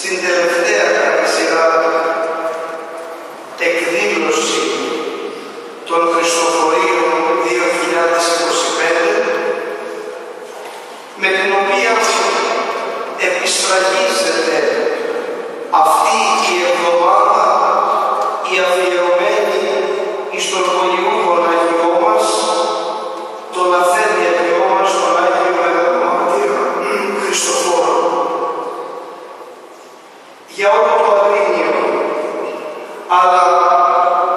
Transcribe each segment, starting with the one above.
στην τελευταία κατά σειρά εκδήλωση των Χριστοφορίων 2025, με την οποία επισφραγίζεται αυτή η εβδομάδα η αφιερωμένη εις τον πολιούχον Άγιό μας, τον Αθέμιατιό μας, τον Άγιο Μεγαλομάρτυρο Χριστοφόρο. Για όλο το Αγρίνιο, αλλά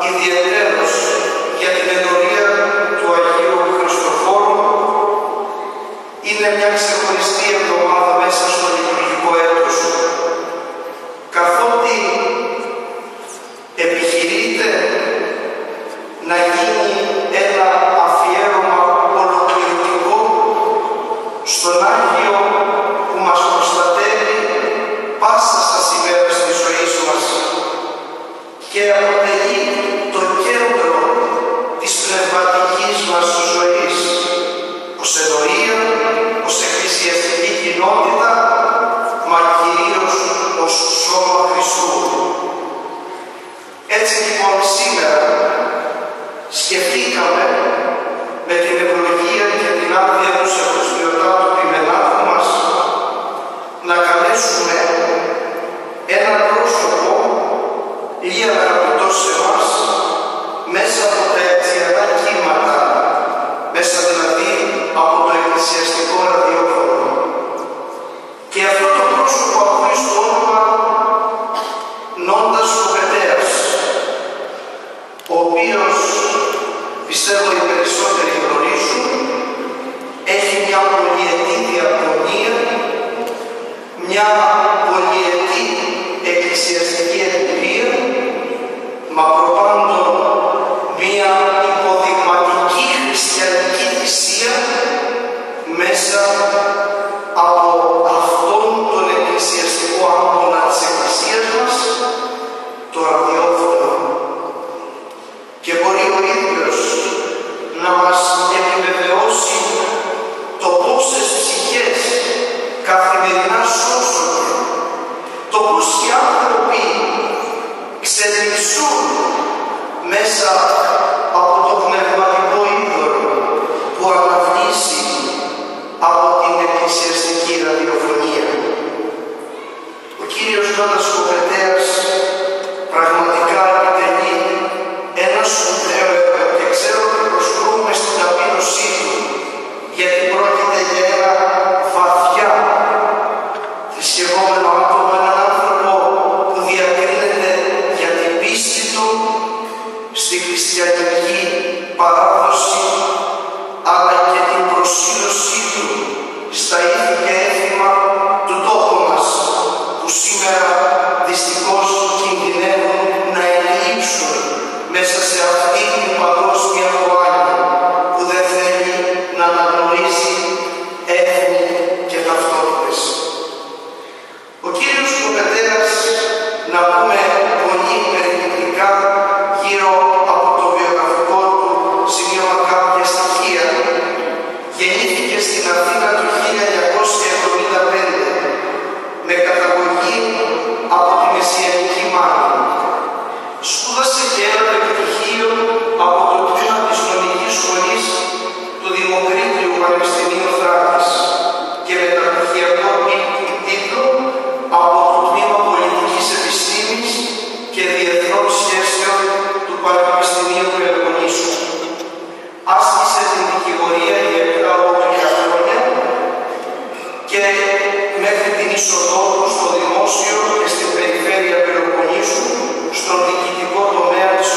ιδιαιτέρως για την ενορία του Αγίου Χριστοφόρου, είναι μια ξεχωριστή εβδομάδα μέσα στο λειτουργικό έτος, καθότι επιχειρείται να γίνει ένα αφιέρωμα ολοκληρωτικό στον Άγιο που μας προστατεύει πάσα στα ημέρες της ζωής μας και αποτελεί το κέντρο της πνευματικής μας ζωής, ως ενορία, ως εκκλησιαστική κοινότητα, μα κυρίως ως σώμα Χριστού. Έτσι λοιπόν σήμερα σκεφτήκαμε με την ευλογία και την άδεια του Σεβασμιωτάτου Πιμενάδου μας να καλέσουμε έναν πρόσωπο ή αγαπητό σε εμάς μέσα από τα αιτιανά κύματα, μέσα δηλαδή από το εκκλησιαστικό ραδιόφωνο. Και αυτό το πρόσωπο ακούει στο όνομα Νόντας Κοπετέας, ο οποίος, πιστεύω οι περισσότεροι γνωρίζουν, έχει μια πολυετή διαπονία, μια πολυετή εκκλησιαστική εμπειρία, μα προπάντων μια υποδειγματική χριστιανική θυσία μέσα από αυτόν τον εκκλησιαστικό άμπονα της Εκκλησίας μας, το ραδιόφωνο. Και μπορεί ο ίδιος να μας επιβεβαιώσει το πόσες ψυχές καθημερινά σώζονται, το πώς οι άνθρωποι ξενισούν μέσα από το πνευματικό είδωλο που αναβνήσει από την εκκλησιαστική ραδιοφωνία. Ο κύριος Νόντας Κοπετέας πραγματικά επιτελεί ένα σπουδαίο έργο και ξέρω ότι προσκρούμε στην ταπείνωσή του, γιατί πρόκειται για ένα βαθιά θρησκευόμενο άτομο, έναν άνθρωπο που διακρίνεται για την πίστη του στη χριστιανική παράδοση, αλλά και την προσήλωσή του στα ήθη και έθιμα του τόπου μας, που σήμερα δυστυχώς κινδυνεύουν να ελείψουν μέσα σε αυτή την παγκόσμια χωάνια που δεν θέλει να αναγνωρίζει έθνη και ταυτότητες. Ο κύριος Κοπετέας, να πούμε πολύ περιληπτικά γύρω από το βιογραφικό του σημείωμα κάποια στοιχεία, γεννήθηκε στην Αθήνα το 1975 με καταγωγή από τη Μεσσιανική Μάνη. Σπούδασε και έλαβε πτυχίο από το τμήμα της νομικής σχολής του Δημοκρίτριου Πανεπιστημίου Θράκης και μεταπτυχιακό τίτλο από το τμήμα πολιτικής επιστήμης και διεθνών σχέσεων του Πανεπιστημίου Πελοποννήσου. Άσκησε την δικηγορία για 7 χρόνια και μέχρι την είσοδό του στο δημόσιο και στην περιφέρεια Πελοποννήσου στον διοικητικό τομέα της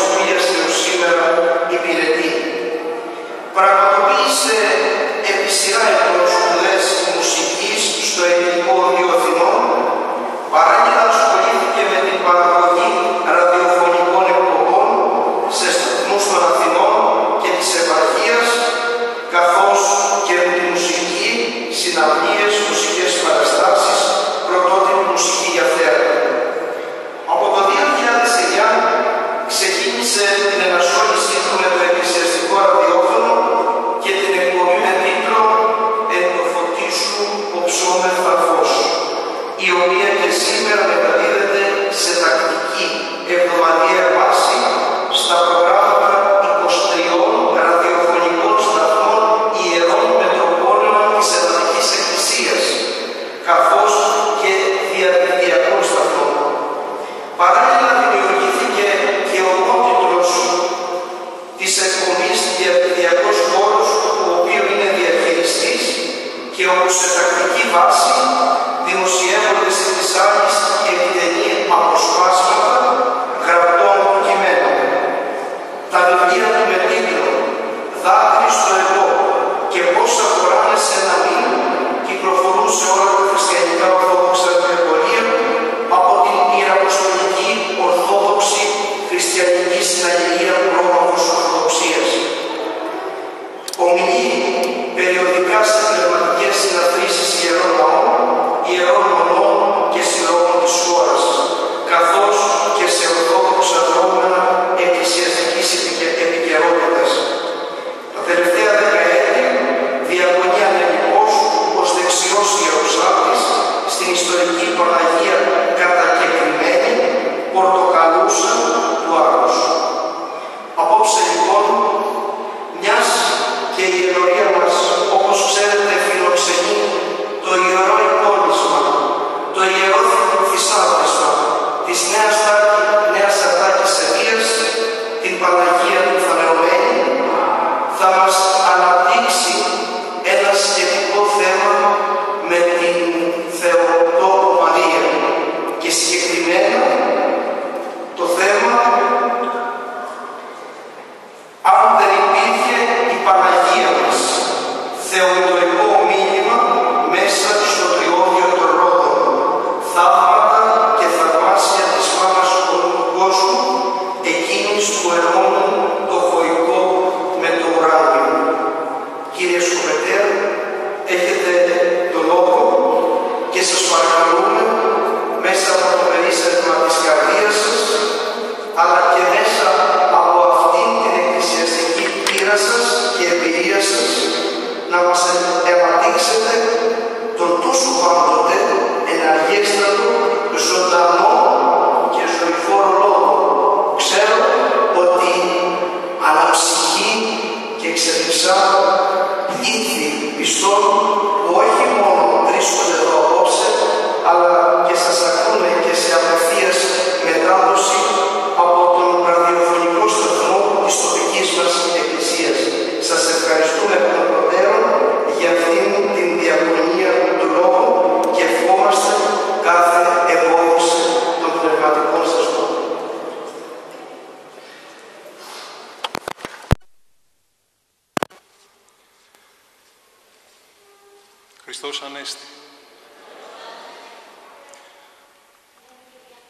Χριστός Ανέστη.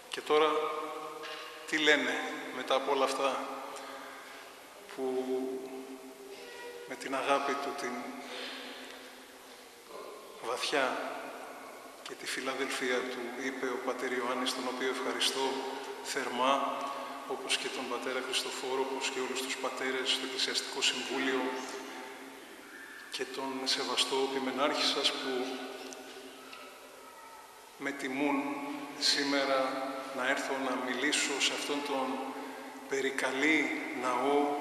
Και τώρα τι λένε μετά από όλα αυτά που με την αγάπη του, την βαθιά και τη φιλαδελφία του είπε ο πατέρ Ιωάννης, τον οποίο ευχαριστώ θερμά, όπως και τον πατέρα Χριστοφόρο, όπως και όλους τους πατέρες στο Εκκλησιαστικό Συμβούλιο και τον σεβαστό Πειμενάρχη σας που με τιμούν σήμερα να έρθω να μιλήσω σε αυτόν τον περικαλή ναό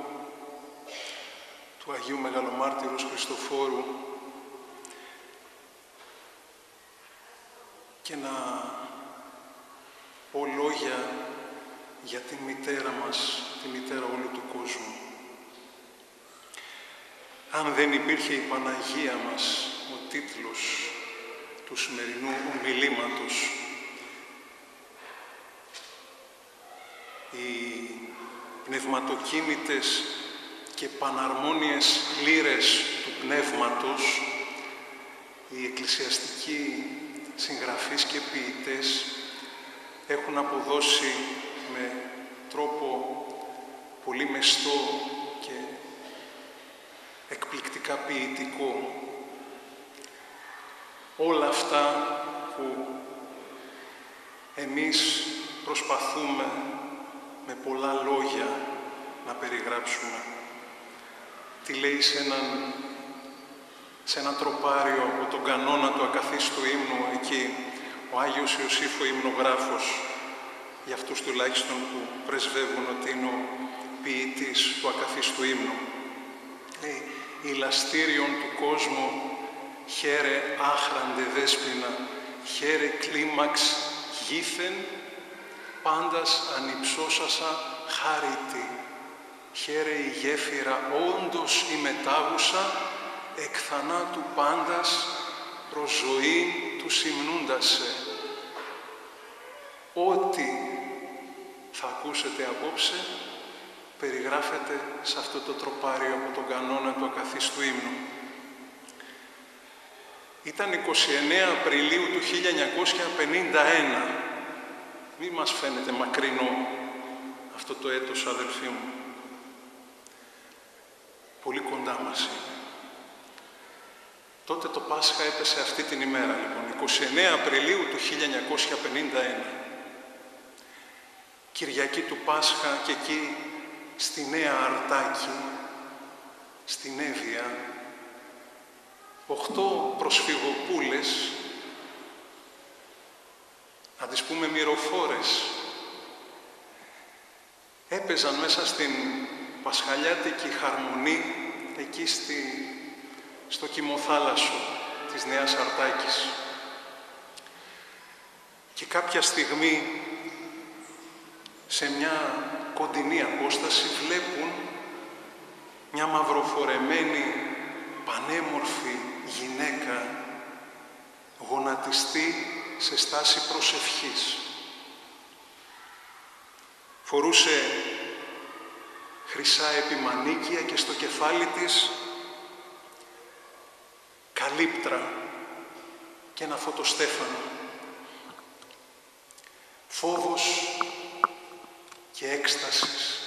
του Αγίου Μεγαλομάρτυρος Χριστοφόρου και να πω λόγια για τη μητέρα μας, τη μητέρα όλου του κόσμου. Αν δεν υπήρχε η Παναγία μας, ο τίτλος του σημερινού ομιλήματος, οι πνευματοκίνητες και παναρμόνιες λύρες του πνεύματος, οι εκκλησιαστικοί συγγραφείς και ποιητές έχουν αποδώσει με τρόπο πολύ μεστό και εκπληκτικά ποιητικό όλα αυτά που εμείς προσπαθούμε με πολλά λόγια να περιγράψουμε. Τι λέει σε έναν τροπάριο από τον κανόνα του ακαθίστου ύμνου εκεί ο Άγιος Ιωσήφ ο υμνογράφος, για αυτούς τουλάχιστον που πρεσβεύουν ότι είναι ο ποιητής του ακαθίστου ύμνου. Λέει, «Ηλαστήριον του κόσμου, χαίρε άχραντε δέσποινα, χαίρε κλίμαξ γήθεν, πάντας ανυψώσασα χάριτη, χαίρε η γέφυρα όντως η μετάγουσα, εκ θανάτου πάντας προς ζωή του συμνούντασε». Ό,τι θα ακούσετε απόψε περιγράφεται σε αυτό το τροπάριο από τον κανόνα του ακαθίστου ύμνου. Ήταν 29 Απριλίου του 1951. Μη μας φαίνεται μακρινό αυτό το έτος, αδελφοί μου. Πολύ κοντά μας είναι. Τότε το Πάσχα έπεσε αυτή την ημέρα, λοιπόν, 29 Απριλίου του 1951. Κυριακή του Πάσχα και εκεί στη Νέα Αρτάκη, στην Εύβοια, 8 προσφυγοπούλες, να τις πούμε μυροφόρες, έπαιζαν μέσα στην πασχαλιάτικη χαρμονή εκεί στο κυμοθάλασσο της Νέας Αρτάκης. Και κάποια στιγμή, σε μια κοντινή απόσταση, βλέπουν μια μαυροφορεμένη, πανέμορφη γυναίκα γονατιστή σε στάση προσευχής. Φορούσε χρυσά επιμανίκια και στο κεφάλι της καλύπτρα και ένα φωτοστέφανο. Φόβος και έκστασης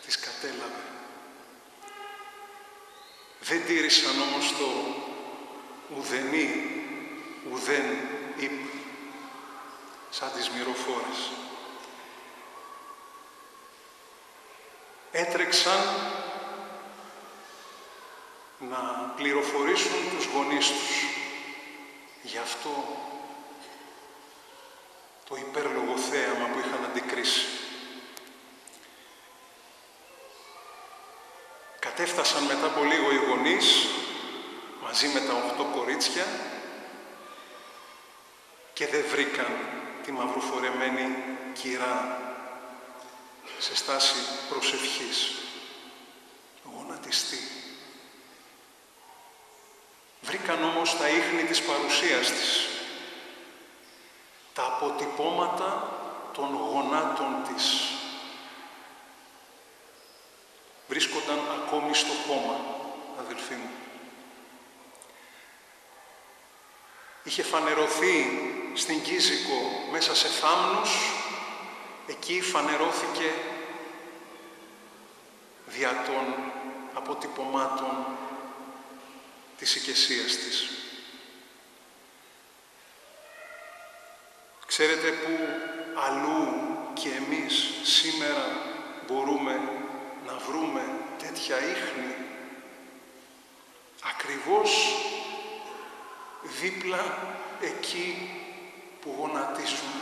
της κατέλαβε. Δεν τήρησαν όμως το ουδενή, ουδέν είπε, σαν τις μυροφόρες. Έτρεξαν να πληροφορήσουν τους γονείς τους για αυτό το υπέρλογο θέαμα που είχαν αντικρίσει. Κατέφτασαν μετά από λίγο οι γονείς μαζί με τα 8 κορίτσια και δεν βρήκαν τη μαυροφορεμένη κυρά σε στάση προσευχής, γονατιστή. Βρήκαν όμως τα ίχνη της παρουσίας της, τα αποτυπώματα των γονάτων της. Βρίσκονταν ακόμη στο χώμα, αδελφοί μου. είχε φανερωθεί στην Κίζικο μέσα σε θάμνους, εκεί φανερώθηκε δια των αποτυπωμάτων της οικεσίας της. Ξέρετε που αλλού και εμείς σήμερα μπορούμε να βρούμε τέτοια ίχνη? Ακριβώς δίπλα εκεί που γονατίζουμε.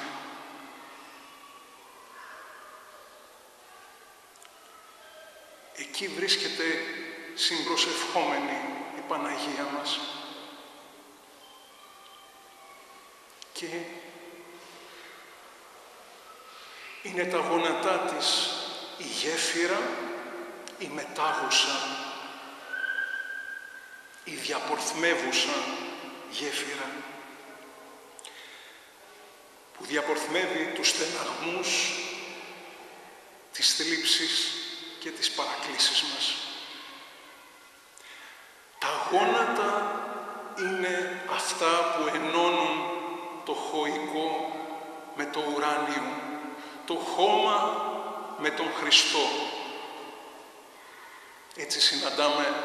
Εκεί βρίσκεται συμπροσευχόμενη η Παναγία μας. Και είναι τα γόνατά της η γέφυρα, η μετάγουσα, η διαπορθμεύουσα γέφυρα, που διαπορθμεύει τους στεναγμούς, τις θλίψεις και τις παρακλήσεις μας. Τα γόνατα είναι αυτά που ενώνουν το χωικό με το ουράνιο, το χώμα με τον Χριστό. Έτσι συναντάμε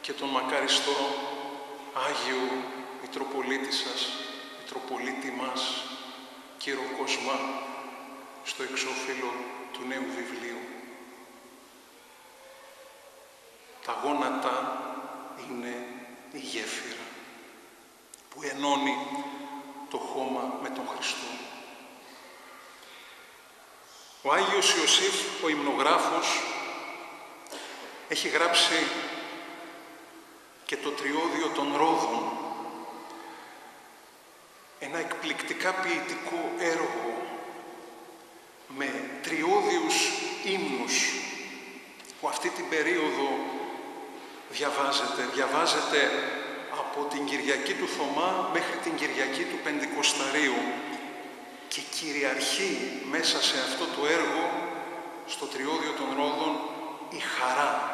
και τον μακαριστό Άγιο Μητροπολίτη σας, Μητροπολίτη μας, Κύρο Κοσμά, στο εξώφυλλο του Νέου Βιβλίου. Τα γόνατα είναι η γέφυρα που ενώνει το χώμα με τον Χριστό. Ο Άγιος Ιωσήφ, ο υμνογράφος, έχει γράψει και το Τριώδιο των Ρόδων, ένα εκπληκτικά ποιητικό έργο με τριώδιους ύμνους που αυτή την περίοδο διαβάζεται από την Κυριακή του Θωμά μέχρι την Κυριακή του Πεντηκοσταρίου και κυριαρχεί μέσα σε αυτό το έργο, στο Τριώδιο των Ρόδων, η χαρά.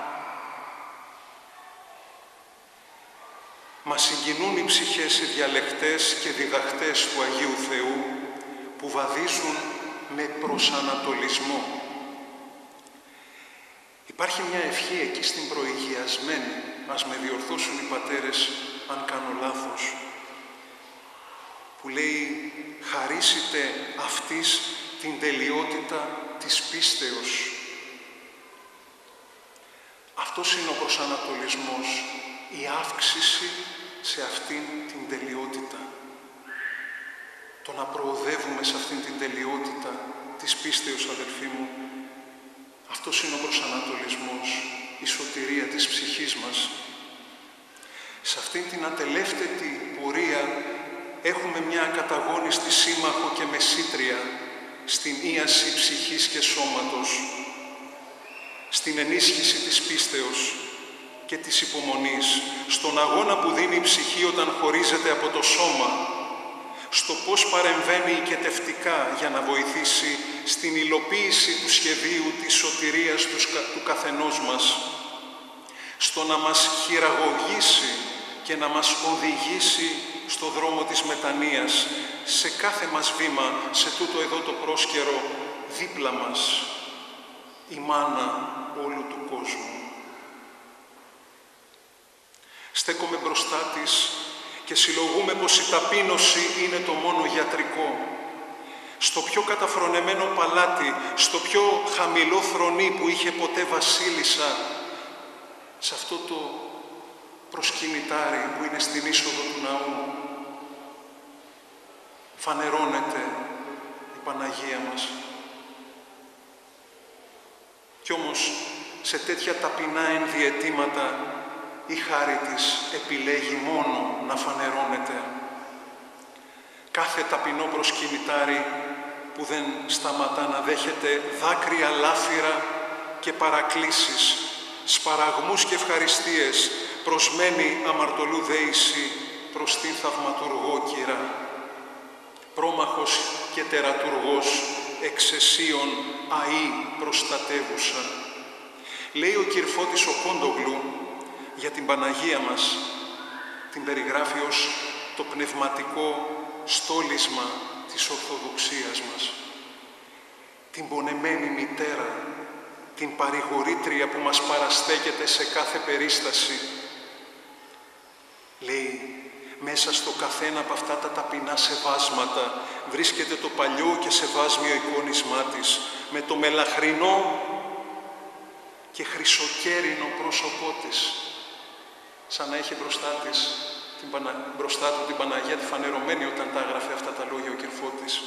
Μας συγκινούν οι ψυχές, οι διαλεκτές και διδαχτές του Αγίου Θεού που βαδίζουν με προσανατολισμό. Υπάρχει μια ευχή εκεί στην προηγιασμένη, ας με διορθώσουν οι πατέρες αν κάνω λάθος, που λέει «Χαρίσετε αυτής την τελειότητα της πίστεως». Αυτός είναι ο προσανατολισμός, η αύξηση σε αυτήν την τελειότητα. Το να προοδεύουμε σε αυτήν την τελειότητα της πίστεως, αδελφοί μου, αυτός είναι ο προσανατολισμός, η σωτηρία της ψυχής μας. Σε αυτήν την ατελεύτετη πορεία έχουμε μια ακαταγώνιστη σύμμαχο και μεσήτρια στην ίαση ψυχής και σώματος, στην ενίσχυση της πίστεως και της υπομονής, στον αγώνα που δίνει η ψυχή όταν χωρίζεται από το σώμα, στο πώς παρεμβαίνει οικετευτικά για να βοηθήσει στην υλοποίηση του σχεδίου της σωτηρίας του καθενός μας, στο να μας χειραγωγήσει και να μας οδηγήσει στο δρόμο της μετανοίας, σε κάθε μας βήμα, σε τούτο εδώ το πρόσκαιρο, δίπλα μας, η μάνα όλου του κόσμου. Στέκομαι μπροστά της και συλλογούμε πως η ταπείνωση είναι το μόνο γιατρικό. Στο πιο καταφρονεμένο παλάτι, στο πιο χαμηλό θρονί που είχε ποτέ βασίλισσα, σε αυτό το προσκυνητάρι που είναι στην είσοδο του ναού, φανερώνεται η Παναγία μας. Κι όμως, σε τέτοια ταπεινά ενδιαιτήματα, η χάρη της επιλέγει μόνο να φανερώνεται. Κάθε ταπεινό προσκυνητάρι που δεν σταματά να δέχεται δάκρυα, λάφυρα και παρακλήσεις, σπαραγμούς και ευχαριστίες, προσμένη αμαρτωλού δέηση προς την θαυματουργό κυρά. Πρόμαχος και τερατουργός εξαισίων αή προστατεύουσα. Λέει ο Κυρφώτης ο Κόντογλου για την Παναγία μας, την περιγράφει ως το πνευματικό στόλισμα της Ορθοδοξίας μας. Την πονεμένη μητέρα, την παρηγορήτρια που μας παραστέκεται σε κάθε περίσταση. Λέει, μέσα στο καθένα από αυτά τα ταπεινά σεβάσματα βρίσκεται το παλιό και σεβάσμιο εικόνισμά της, με το μελαχρινό και χρυσοκέρινο πρόσωπό της, σαν να είχε μπροστά του την Παναγία τη φανερωμένη όταν τα έγραφε αυτά τα λόγια ο Κυρφώτης.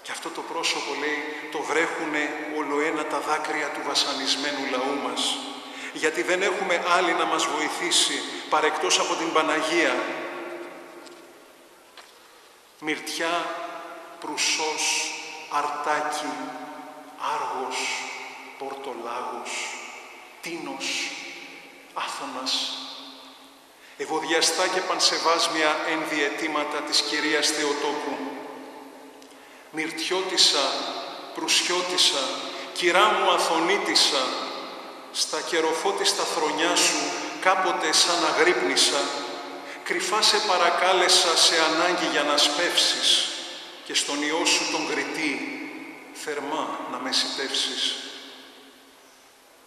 Και αυτό το πρόσωπο, λέει, το βρέχουνε ολοένα τα δάκρυα του βασανισμένου λαού μας, γιατί δεν έχουμε άλλη να μας βοηθήσει παρεκτός από την Παναγία. Μυρτιά, Προυσός, Αρτάκη, Άργος, Πορτολάγος, Τίνος, Άθωνας, ευωδιαστά και πανσεβάσμια ενδιαιτήματα της κυρίας Θεοτόκου. Μυρτιώτισσα, Προυσιώτισσα, κυρά μου Αθωνίτισσα, στα καιροφώτιστα θρονιά σου κάποτε σαν αγρύπνησα, κρυφά σε παρακάλεσα σε ανάγκη για να σπεύσεις και στον ιό σου τον γρητή θερμά να με σιτεύσεις.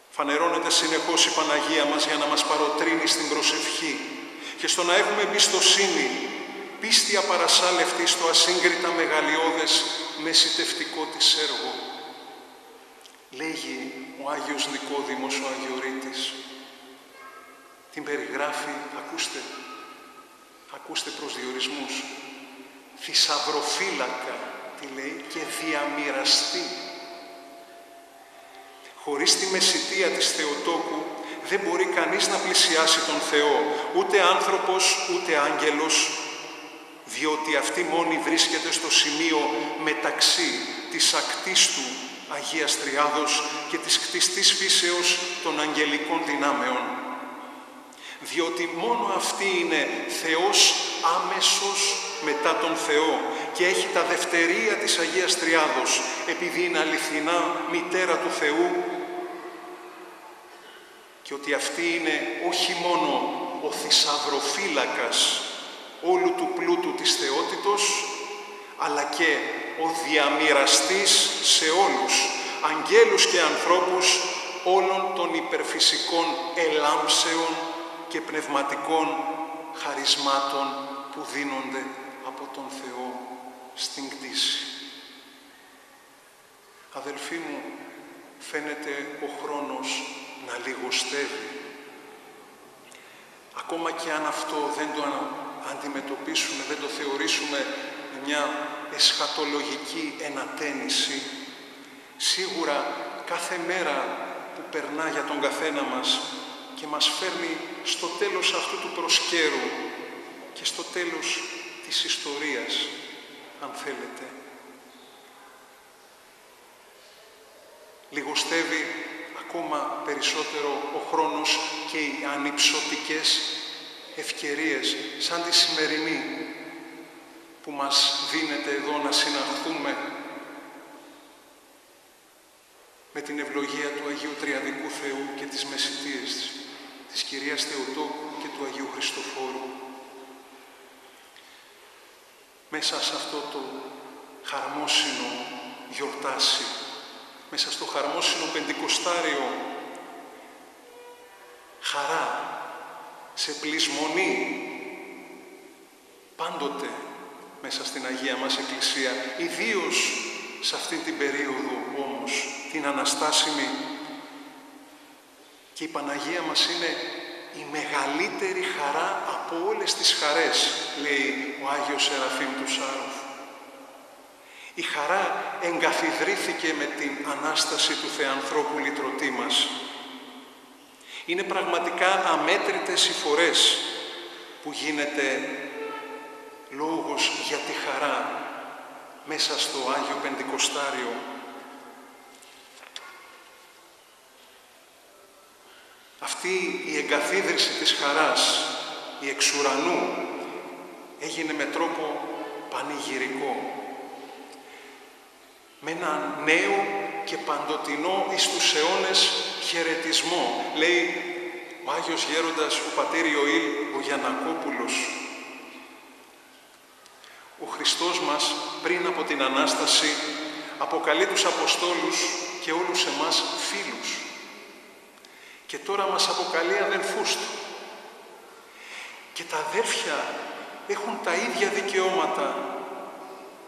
Φανερώνεται συνεχώς η Παναγία μας για να μας παροτρύνει στην προσευχή και στο να έχουμε εμπιστοσύνη, πίστη απαρασάλευτη στο ασύγκριτα μεγαλειώδες μεσιτευτικό της έργο. Λέγει ο Άγιος Νικόδημος ο Αγιορείτης. Την περιγράφει, ακούστε προσδιορισμούς, θησαυροφύλακα, τη λέει, και διαμοιραστή. Χωρίς τη μεσιτεία της Θεοτόκου δεν μπορεί κανείς να πλησιάσει τον Θεό, ούτε άνθρωπος, ούτε άγγελος, διότι αυτή μόνη βρίσκεται στο σημείο μεταξύ της ακτής του Αγίας Τριάδος και της κτιστής φύσεως των αγγελικών δυνάμεων. Διότι μόνο αυτή είναι Θεός άμεσος μετά τον Θεό και έχει τα δευτερία της Αγίας Τριάδος, επειδή είναι αληθινά μητέρα του Θεού, και ότι αυτή είναι όχι μόνο ο θησαυροφύλακας όλου του πλούτου της θεότητος, αλλά και ο διαμοιραστής σε όλους, αγγέλους και ανθρώπους, όλων των υπερφυσικών ελάμψεων και πνευματικών χαρισμάτων που δίνονται από τον Θεό στην κτήση. Αδελφοί μου, φαίνεται ο χρόνος να λιγοστεύει. Ακόμα και αν αυτό δεν το αντιμετωπίσουμε, δεν το θεωρήσουμε μια εσχατολογική ενατένιση, σίγουρα κάθε μέρα που περνά για τον καθένα μας και μας φέρνει στο τέλος αυτού του προσκέρου και στο τέλος της ιστορίας, αν θέλετε. Λιγοστεύει ακόμα περισσότερο ο χρόνος και οι ανυψωτικές ευκαιρίες, σαν τη σημερινή, που μας δίνεται εδώ να συναχθούμε με την ευλογία του Αγίου Τριαδικού Θεού και τις μεσιτείες της Κυρίας Θεοτόκου και του Αγίου Χριστοφόρου. Μέσα σε αυτό το χαρμόσυνο γιορτάσι, μέσα στο χαρμόσυνο Πεντηκοστάριο, χαρά, σε πλεισμονή, πάντοτε μέσα στην Αγία μας Εκκλησία, ιδίως σε αυτή την περίοδο όμως, την Αναστάσιμη. Και η Παναγία μας είναι η μεγαλύτερη χαρά από όλες τις χαρές, λέει ο Άγιος Σεραφείμ του Σάροφ. Η χαρά εγκαθιδρύθηκε με την Ανάσταση του Θεανθρώπου Λυτρωτή μας. Είναι πραγματικά αμέτρητες οι φορές που γίνεται λόγος για τη χαρά μέσα στο Άγιο Πεντηκοστάριο. Αυτή η εγκαθίδρυση της χαράς, η εξ ουρανού, έγινε με τρόπο πανηγυρικό. Με ένα νέο και παντοτινό εις τους αιώνες χαιρετισμό. Λέει ο Άγιος Γέροντας, ο πατήρ Ιωήλ, ο Γιαννακόπουλος, Χριστός μας πριν από την Ανάσταση αποκαλεί τους Αποστόλους και όλους εμάς φίλους. Και τώρα μας αποκαλεί αδελφούς του. Και τα αδέρφια έχουν τα ίδια δικαιώματα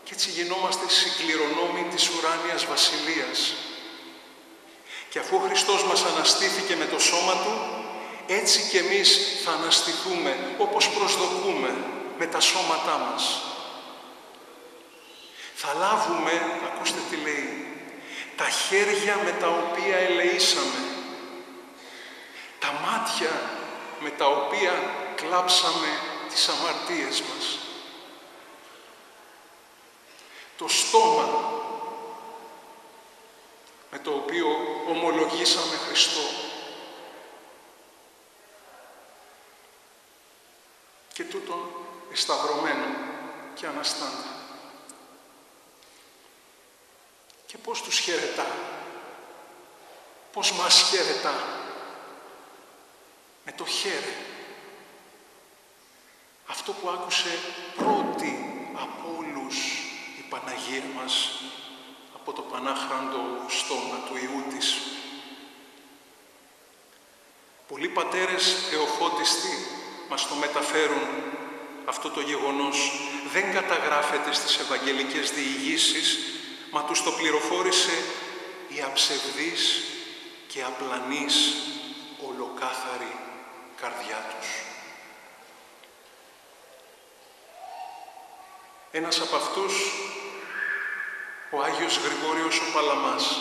και έτσι γινόμαστε συγκληρονόμοι της ουράνιας βασιλείας. Και αφού ο Χριστός μας αναστήθηκε με το σώμα Του, έτσι και εμείς θα αναστηθούμε όπως προσδοκούμε με τα σώματά μας. Θα λάβουμε, ακούστε τι λέει, τα χέρια με τα οποία ελεήσαμε, τα μάτια με τα οποία κλάψαμε τις αμαρτίες μας, το στόμα με το οποίο ομολογήσαμε Χριστό και τούτον εσταυρωμένο και αναστάντα. Και πώς τους χαιρετά, πώς μας χαιρετά, με το χαίρε. Αυτό που άκουσε πρώτη από όλους η Παναγία μας από το πανάχραντο στόμα του Υιού της. Πολλοί πατέρες θεοφώτιστοι μας το μεταφέρουν αυτό το γεγονός. Δεν καταγράφεται στις Ευαγγελικές διηγήσεις, μα τους το πληροφόρησε η αψευδής και απλανής ολοκάθαρη καρδιά τους. Ένας από αυτούς, ο Άγιος Γρηγόριος ο Παλαμάς,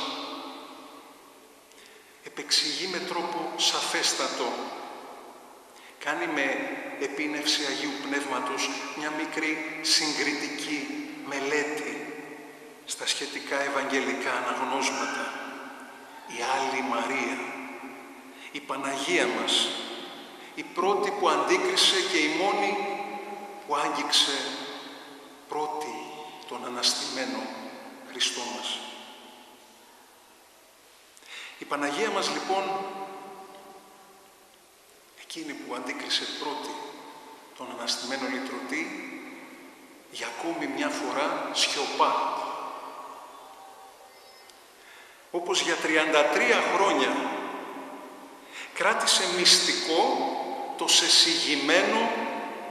επεξηγεί με τρόπο σαφέστατο, κάνει με επίνευση Αγίου Πνεύματος μια μικρή συγκριτική μελέτη στα σχετικά ευαγγελικά αναγνώσματα. Η Άλλη Μαρία, η Παναγία μας, η πρώτη που αντίκρισε και η μόνη που άγγιξε πρώτη τον αναστημένο Χριστό μας. Η Παναγία μας λοιπόν, εκείνη που αντίκρισε πρώτη τον αναστημένο λυτρωτή, για ακόμη μια φορά σιωπά. Όπως για 33 χρόνια κράτησε μυστικό το σεσυγημένο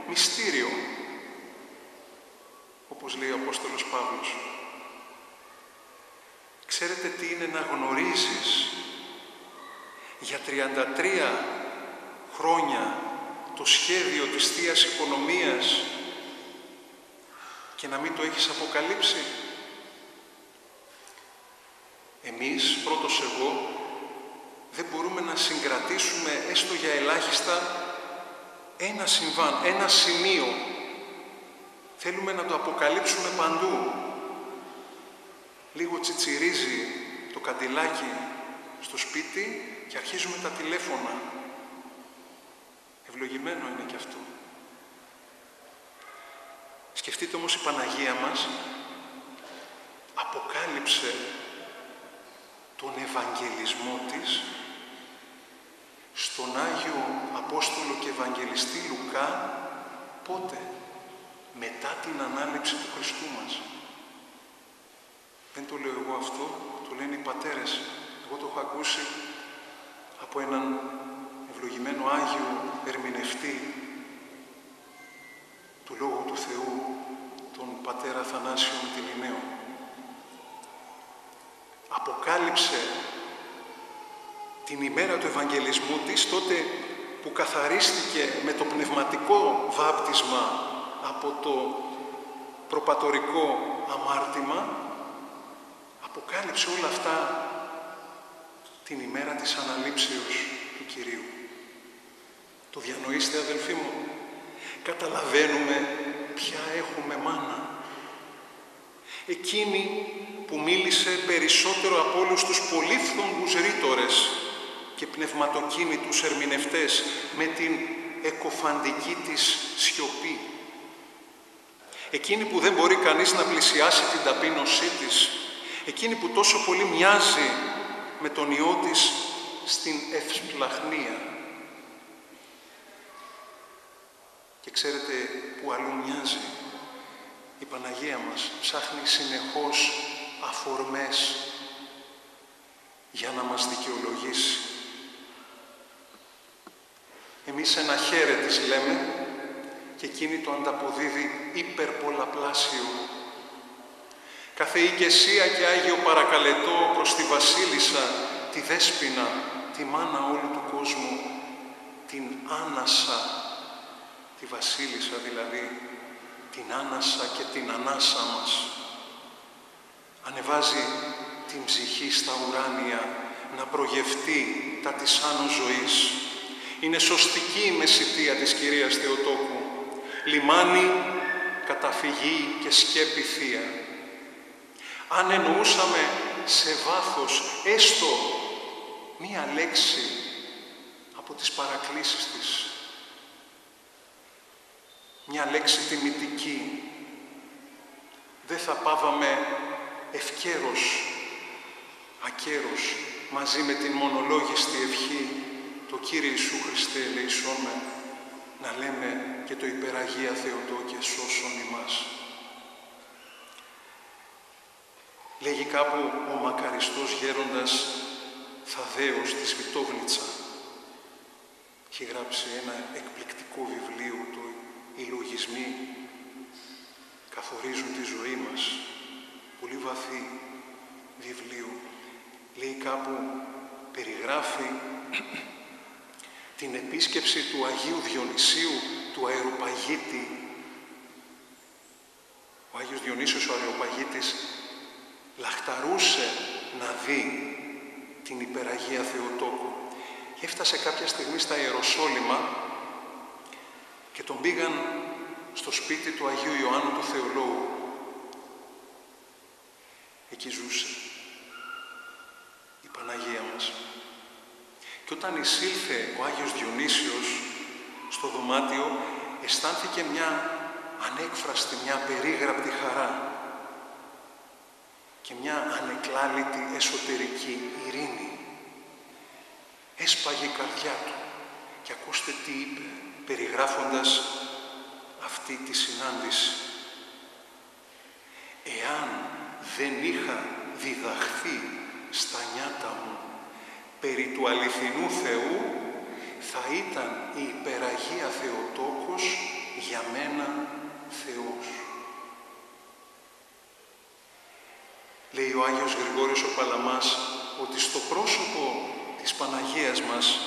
μυστήριο. Όπως λέει ο Απόστολος Παύλος. Ξέρετε τι είναι να γνωρίζεις για 33 χρόνια το σχέδιο της Θείας Οικονομίας και να μην το έχεις αποκαλύψει? Εμείς, πρώτος εγώ, δεν μπορούμε να συγκρατήσουμε έστω για ελάχιστα ένα συμβάν, ένα σημείο. Θέλουμε να το αποκαλύψουμε παντού. Λίγο τσιτσιρίζει το καντιλάκι στο σπίτι και αρχίζουμε τα τηλέφωνα. Ευλογημένο είναι και αυτό. Σκεφτείτε όμως η Παναγία μας αποκάλυψε τον Ευαγγελισμό της στον Άγιο Απόστολο και Ευαγγελιστή Λουκά πότε? Μετά την Ανάληψη του Χριστού μας. Δεν το λέω εγώ αυτό, το λένε οι πατέρες. Εγώ το έχω ακούσει από έναν ευλογημένο Άγιο ερμηνευτή του Λόγου του Θεού, τον πατέρα Αθανάσιο Μητυληναίο. Αποκάλυψε την ημέρα του Ευαγγελισμού της, τότε που καθαρίστηκε με το πνευματικό βάπτισμα από το προπατορικό αμάρτημα, αποκάλυψε όλα αυτά την ημέρα της Αναλήψεως του Κυρίου. Το διανοείστε, αδελφοί μου? Καταλαβαίνουμε ποια έχουμε μάνα. Εκείνη που μίλησε περισσότερο από όλους τους πολύφθονγκους ρήτορες και πνευματοκίνητους ερμηνευτές με την εκοφαντική της σιωπή. Εκείνη που δεν μπορεί κανείς να πλησιάσει την ταπείνωσή της. Εκείνη που τόσο πολύ μοιάζει με τον Υιό της στην ευσπλαχνία. Και ξέρετε που αλλού μοιάζει? Η Παναγία μας ψάχνει συνεχώς αφορμές για να μας δικαιολογήσει. Εμείς ένα χαίρε της λέμε και εκείνη το ανταποδίδει υπερπολαπλάσιο. Κάθε ηγεσία και Άγιο παρακαλετώ προς τη Βασίλισσα, τη Δέσποινα, τη μάνα όλου του κόσμου, την Άνασα, τη Βασίλισσα δηλαδή, την Άνασα και την Ανάσα μας. Ανεβάζει την ψυχή στα ουράνια να προγευτεί τα της άνω ζωής. Είναι σωστική η μεσητεία της Κυρίας Θεοτόκου, λιμάνι, καταφυγή και σκέπη θεία. Αν εννοούσαμε σε βάθος έστω μία λέξη από τις παρακλήσεις της, μια λέξη τιμητική, δεν θα πάβαμε ευκαίρος, ακέρος, μαζί με την μονολόγιστη ευχή το Κύριε Ιησού Χριστέ ελεησόν με, να λέμε και το υπεραγία Θεοτόκε σώσον ημάς. Λέγει κάπου ο μακαριστός γέροντας Θαδέος της Βιτόβνιτσα. Έχει γράψει ένα εκπληκτικό βιβλίο, το «Οι λογισμοί καθορίζουν τη ζωή μας». Πολύ βαθύ βιβλίο. Λέει κάπου, περιγράφει την επίσκεψη του Αγίου Διονυσίου, του Αεροπαγίτη. Ο Άγιος Διονύσιος ο Αεροπαγίτης λαχταρούσε να δει την υπεραγία Θεοτόκου. Έφτασε κάποια στιγμή στα Ιεροσόλυμα και τον πήγαν στο σπίτι του Αγίου Ιωάννου του Θεολόγου. Εκεί ζούσε η Παναγία μας. Και όταν εισήλθε ο Άγιος Διονύσιος στο δωμάτιο, αισθάνθηκε μια ανέκφραστη, μια περίγραπτη χαρά και μια ανεκλάλητη εσωτερική ειρήνη. Έσπαγε η καρδιά του και ακούστε τι είπε, περιγράφοντας αυτή τη συνάντηση. Εάν δεν είχα διδαχθεί στα νιάτα μου περί του αληθινού Θεού, θα ήταν η υπεραγία Θεοτόκος για μένα Θεός. Λέει ο Άγιος Γρηγόριος ο Παλαμάς ότι στο πρόσωπο της Παναγίας μας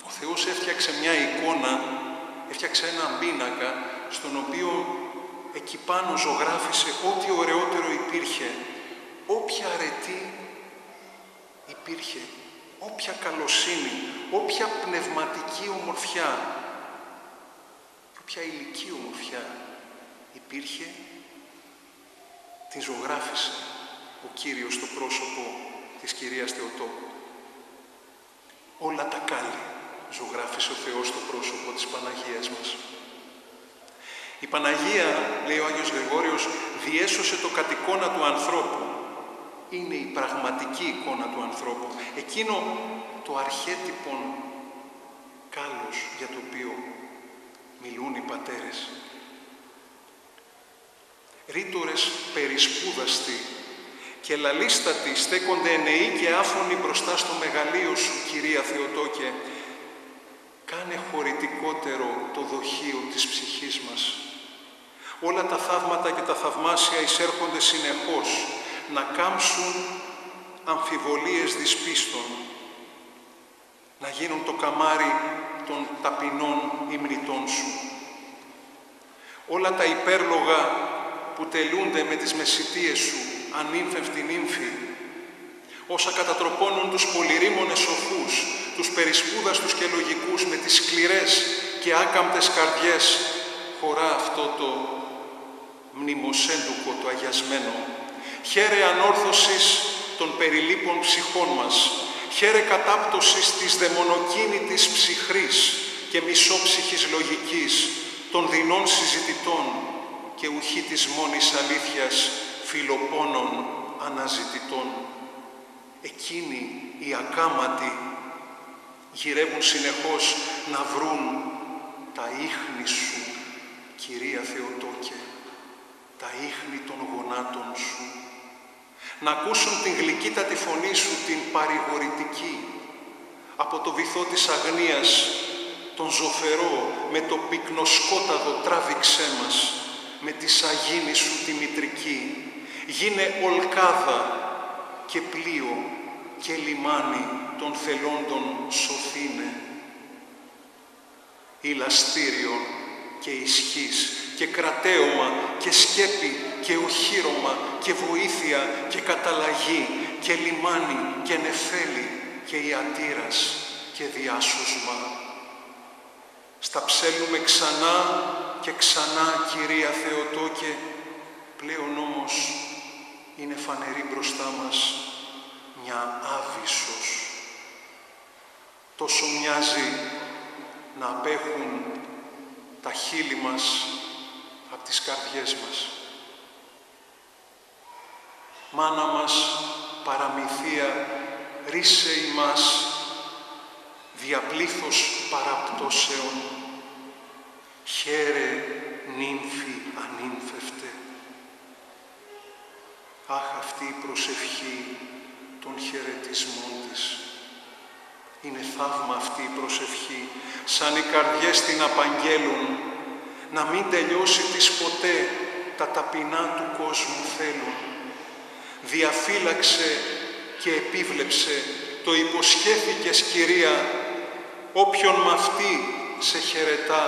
ο Θεός έφτιαξε μια εικόνα, έφτιαξε έναν πίνακα στον οποίο εκεί πάνω ζωγράφισε ό,τι ωραιότερο υπήρχε, όποια αρετή υπήρχε, όποια καλοσύνη, όποια πνευματική ομορφιά, όποια ηλική ομορφιά υπήρχε, τη ζωγράφισε ο Κύριος στο πρόσωπο της Κυρίας Θεοτόκου. Όλα τα κάλλη ζωγράφισε ο Θεός στο πρόσωπο της Παναγίας μας. Η Παναγία, λέει ο Άγιος Γρηγόριος, διέσωσε το κατ' εικόνα του ανθρώπου. Είναι η πραγματική εικόνα του ανθρώπου. Εκείνο το αρχέτυπον κάλος για το οποίο μιλούν οι πατέρες. Ρήτορες περισπούδαστοι και λαλίστατοι στέκονται ενεοί και άφωνοι μπροστά στο μεγαλείο σου, Κυρία Θεοτόκε. Κάνε χωρητικότερο το δοχείο της ψυχής μας. Όλα τα θαύματα και τα θαυμάσια εισέρχονται συνεχώς να κάμψουν αμφιβολίες δυσπίστων, να γίνουν το καμάρι των ταπεινών υμνητών σου. Όλα τα υπέρλογα που τελούνται με τις μεσητείες σου, ανήμφευτοι νύμφοι, όσα κατατροπώνουν τους πολυρήμονες σοφούς, τους περισπούδαστους και λογικούς με τις σκληρές και άκαμπτες καρδιές, χωρά αυτό το μνημοσέντουκο το αγιασμένο. Χαίρε ανόρθωσης των περιλήπων ψυχών μας, χαίρε κατάπτωσης της δαιμονοκίνητης ψυχρής και μισόψυχης λογικής, των δεινών συζητητών και ουχή της μόνης αλήθειας φιλοπόνων αναζητητών. Εκείνοι οι ακάματοι γυρεύουν συνεχώς να βρουν τα ίχνη σου, Κυρία Θεοτόκε, τα ίχνη των γονάτων σου, να ακούσουν την γλυκύτατη φωνή σου, την παρηγορητική, από το βυθό της αγνίας, τον ζωφερό, με το πυκνοσκόταδο τράβηξέ μας, με τη σαγίνη σου τη μητρική, γίνε ολκάδα και πλοίο και λιμάνι των θελόντων σωθήνε. Ηλαστήριο και ισχύς και κρατέωμα και σκέπη και οχύρωμα και βοήθεια και καταλλαγή και λιμάνι και νεφέλη και ιατήρας και διάσωσμα. Στα ψέλνουμε ξανά και ξανά, Κυρία Θεοτόκε, πλέον όμως είναι φανερή μπροστά μας μια άβυσσος. Τόσο μοιάζει να απέχουν τα χείλη μας από τις καρδιές μας. Μάνα μας παραμυθία, ρίσε ημάς διαπλήθος παραπτώσεων, χαίρε νύμφη ανύμφευτε. Αχ, αυτή η προσευχή των χαιρετισμών της. Είναι θαύμα αυτή η προσευχή, σαν οι καρδιές την απαγγέλουν, να μην τελειώσει της ποτέ τα ταπεινά του κόσμου θέλουν. Διαφύλαξε και επίβλεψε, το υποσχέθηκες, Κυρία, όποιον μ' αυτή σε χαιρετά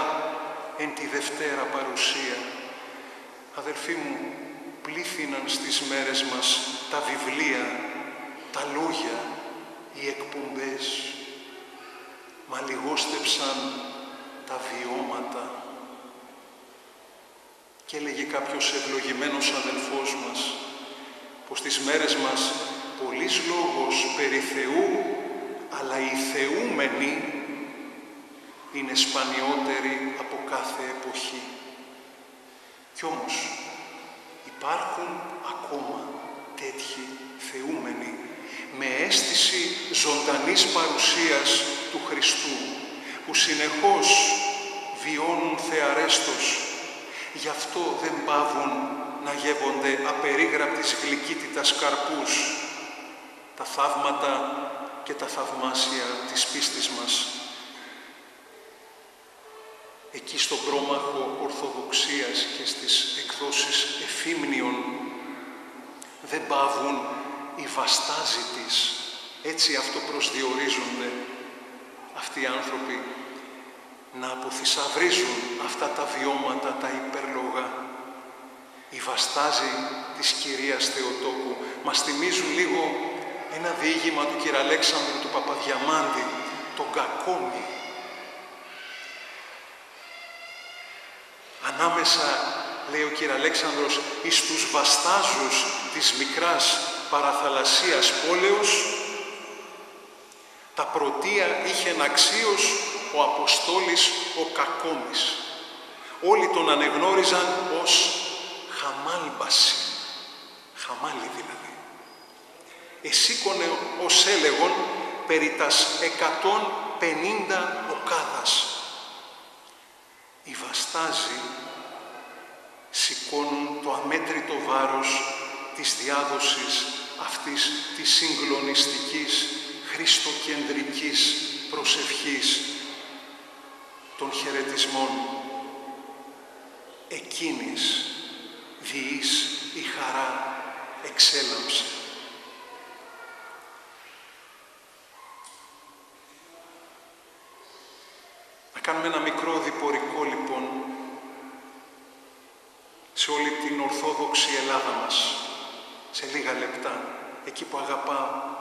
εν τη Δευτέρα παρουσία. Αδελφοί μου, πλήθυναν στις μέρες μας τα βιβλία, τα λόγια, οι εκπομπές, μα λιγόστεψαν τα βιώματα. Και έλεγε κάποιος ευλογημένος αδελφός μας, πως στις μέρες μας πολύς λόγος περί Θεού, αλλά οι θεούμενοι είναι σπανιότεροι από κάθε εποχή. Κι όμως υπάρχουν ακόμα τέτοιοι θεούμενοι, με αίσθηση ζωντανής παρουσίας του Χριστού, που συνεχώς βιώνουν θεαρέστος. Γι' αυτό δεν παύουν να γεύονται απερίγραπτης γλυκύτητας καρπούς τα θαύματα και τα θαυμάσια της πίστης μας. Εκεί στον πρόμαχο Ορθοδοξίας και στις εκδόσεις εφήμνιων δεν παύουν οι βαστάζητες, έτσι αυτοπροσδιορίζονται αυτοί οι άνθρωποι, να αποθυσαυρίζουν αυτά τα βιώματα, τα υπερλογά. Οι βαστάζοι της Κυρίας Θεοτόκου μας θυμίζουν λίγο ένα διήγημα του Κυραλέξανδρου του Παπαδιαμάντη, τον Κακόμη. Ανάμεσα, λέει ο Κυραλέξανδρος, εις τους βαστάζους της μικράς παραθαλασσίας πόλεως, τα πρωτεία είχε αξίως ο Αποστόλης ο Κακόμης. Όλοι τον ανεγνώριζαν ως Χαμάλμπαση, χαμάλι δηλαδή. Εσήκωνε ως έλεγον περί τας 150 οκάδας. Οι βαστάζοι σηκώνουν το αμέτρητο βάρος της διάδοσης αυτής της συγκλονιστικής χριστοκεντρικής προσευχής των χαιρετισμών. Εκείνης διείς η χαρά εξέλαμψε. Να κάνουμε ένα μικρό διπορικό λοιπόν σε όλη την Ορθόδοξη Ελλάδα μας, σε λίγα λεπτά, εκεί που αγαπάω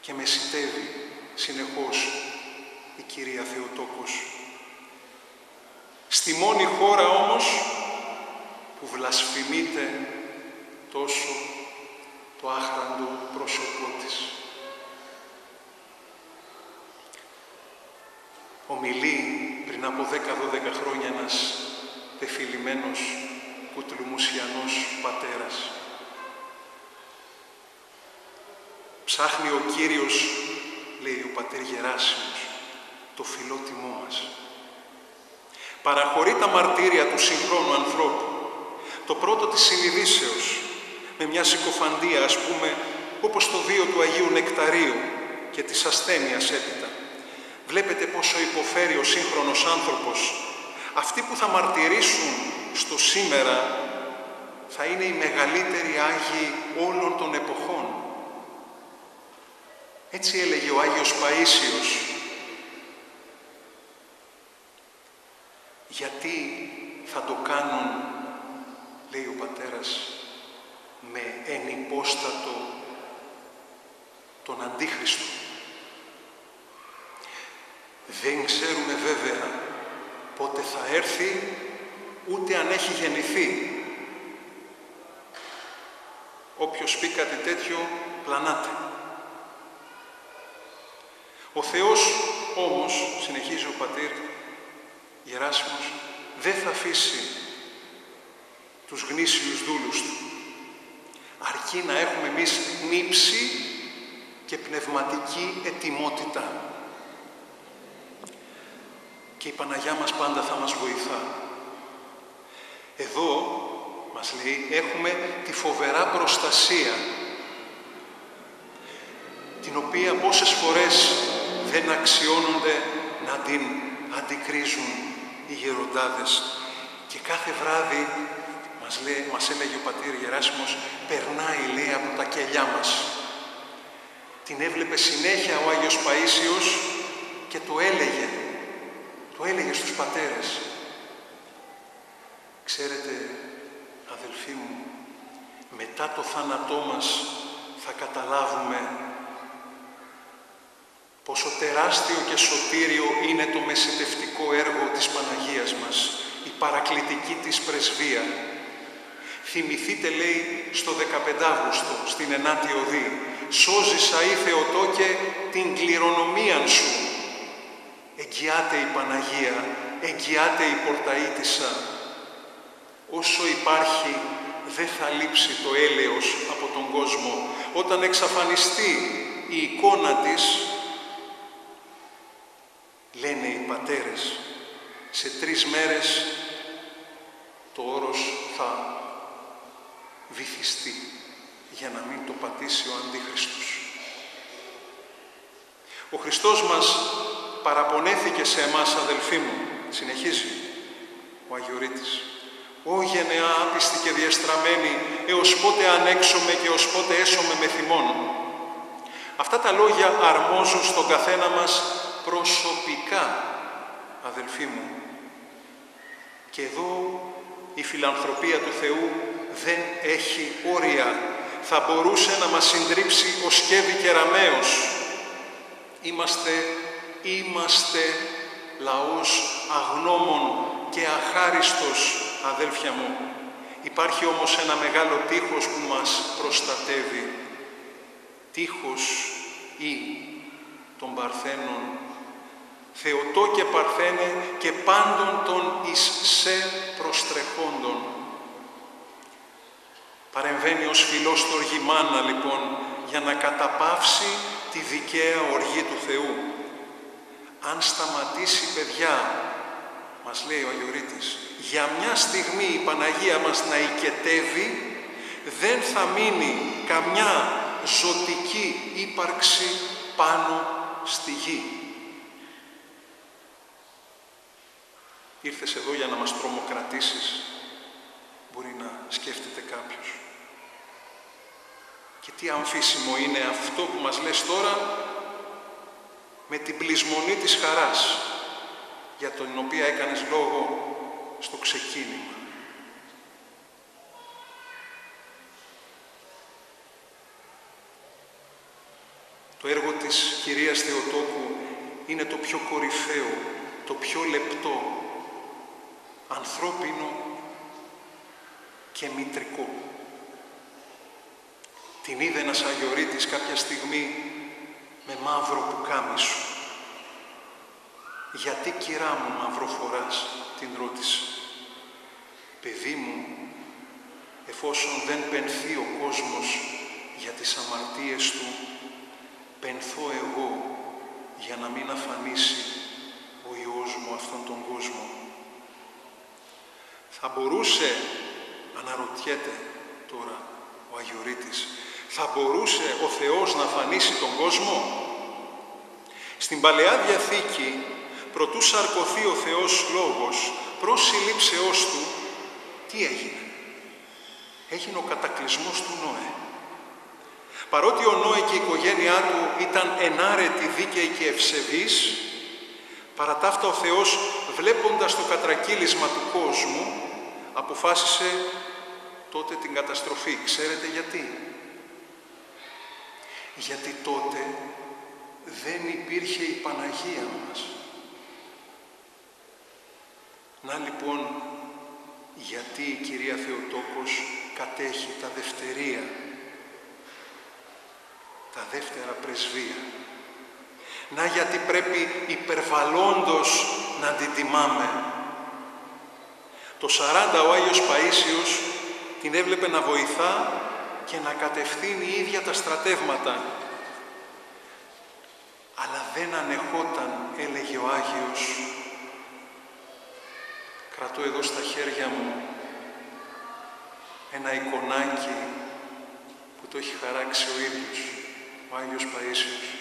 και μεσητεύει συνεχώς η Κυρία Θεοτόκος. Στη μόνη χώρα όμως που βλασφημείται τόσο το άχραντο πρόσωπό της. Ομιλεί πριν από 10-12 χρόνια ένας πεφυλημένος κουτλουμουσιανός πατέρας. Ψάχνει ο Κύριος, λέει ο πατέρ Γεράσιμος, το φιλότιμό μας. Παραχωρεί τα μαρτύρια του συγχρόνου ανθρώπου, Το πρώτο της συνειδήσεως, με μια συκοφαντία, ας πούμε, όπως το βίο του Αγίου Νεκταρίου και της ασθένειας έπειτα. Βλέπετε πόσο υποφέρει ο σύγχρονος άνθρωπος. Αυτοί που θα μαρτυρήσουν στο σήμερα θα είναι οι μεγαλύτεροι Άγιοι όλων των εποχών. Έτσι έλεγε ο Άγιος Παΐσιος. Γιατί θα το κάνουν, λέει ο πατέρας, με ενυπόστατο τον Αντίχριστο. Δεν ξέρουμε βέβαια πότε θα έρθει, ούτε αν έχει γεννηθεί. Όποιος πει κάτι τέτοιο, πλανάται. Ο Θεός όμως, συνεχίζει ο πατήρ Γεράσιμος, δεν θα αφήσει τους γνήσιους δούλους του. Αρκεί να έχουμε εμείς νύψη και πνευματική ετοιμότητα. Και η Παναγιά μας πάντα θα μας βοηθά. Εδώ, μας λέει, έχουμε τη φοβερά προστασία, την οποία πόσες φορές δεν αξιώνονται να την αντικρίζουν οι γεροντάδες. Και κάθε βράδυ, μας έλεγε ο πατήρ Γεράσιμος, περνάει, λέει, από τα κελιά μας. Την έβλεπε συνέχεια ο Άγιος Παΐσιος και το έλεγε. Το έλεγε στους πατέρες. Ξέρετε, αδελφοί μου, μετά το θάνατό μας θα καταλάβουμε πόσο τεράστιο και σωτήριο είναι το μεσητευτικό έργο της Παναγίας μας, η παρακλητική της πρεσβεία. Θυμηθείτε, λέει, στο 15 Αύγουστο, στην 9η Οδή, «Σώζησα ή Θεοτόκε την κληρονομίαν σου». Εγγυάται η Παναγία, εγγυάται η Πορταΐτισσα. Όσο υπάρχει, δεν θα λείψει το έλεος από τον κόσμο. Όταν εξαφανιστεί η εικόνα της, λένε οι πατέρες, σε 3 μέρες το όρος θα βυθιστεί για να μην το πατήσει ο Αντίχριστος. Ο Χριστός μας παραπονέθηκε σε εμάς, αδελφοί μου, συνεχίζει ο Αγιορείτης. «Ω γενεά άπιστη και διεστραμμένη, έως πότε ανέξομαι και ως πότε έσομαι με θυμών». Αυτά τα λόγια αρμόζουν στον καθένα μας προσωπικά, αδελφοί μου. Και εδώ η φιλανθρωπία του Θεού δεν έχει όρια. Θα μπορούσε να μας συντρίψει ο σκεύη κεραμέως. Είμαστε λαός αγνώμων και αχάριστος, αδέλφια μου. Υπάρχει όμως ένα μεγάλο τείχος που μας προστατεύει. Τείχος ή των Παρθένων. Θεοτόκε Παρθένε και πάντων των εις σε προστρεχόντων. Παρεμβαίνει ως φιλόστοργη μάνα, λοιπόν, για να καταπαύσει τη δικαία οργή του Θεού. Αν σταματήσει, παιδιά, μας λέει ο Αγιορείτης, για μια στιγμή η Παναγία μας να οικετεύει, δεν θα μείνει καμιά ζωτική ύπαρξη πάνω στη γη. Ήρθες εδώ για να μας τρομοκρατήσεις, μπορεί να σκέφτεται κάποιος. Και τι αμφίσιμο είναι αυτό που μας λες τώρα, με την πλεισμονή της χαράς, για την οποία έκανες λόγο στο ξεκίνημα. Το έργο της Κυρίας Θεοτόκου είναι το πιο κορυφαίο, το πιο λεπτό, ανθρώπινο και μητρικό. Την είδε ένας Αγιορείτης κάποια στιγμή με μαύρο πουκάμισο. «Γιατί, κυρά μου, μαύρο φοράς?» την ρώτησε. «Παιδί μου, εφόσον δεν πενθεί ο κόσμος για τις αμαρτίες του, πενθώ εγώ για να μην αφανίσει ο Υιός μου αυτόν τον κόσμο». Θα μπορούσε Αναρωτιέται τώρα ο Αγιορείτης, θα μπορούσε ο Θεός να αφανίσει τον κόσμο? Στην Παλαιά Διαθήκη, προτού σαρκωθεί ο Θεός Λόγος, προς συλλήψεώς του, τι έγινε? Έγινε ο κατακλυσμός του Νόε. Παρότι ο Νόε και η οικογένειά του ήταν ενάρετοι, δίκαιοι και ευσεβείς, παρά τα αυτά ο Θεός, βλέποντας το κατρακύλισμα του κόσμου, αποφάσισε τότε την καταστροφή. Ξέρετε γιατί? Γιατί τότε δεν υπήρχε η Παναγία μας. Να λοιπόν, γιατί η κυρία Θεοτόκος κατέχει τα δευτερία, τα δεύτερα πρεσβεία. Να γιατί πρέπει υπερβαλλόντος να την τιμάμε. Το 40 ο Άγιος Παΐσιος την έβλεπε να βοηθά και να κατευθύνει η ίδια τα στρατεύματα. Αλλά δεν ανεχόταν, έλεγε ο Άγιος. Κρατώ εδώ στα χέρια μου ένα εικονάκι που το έχει χαράξει ο ίδιος, ο Άγιος Παΐσιος.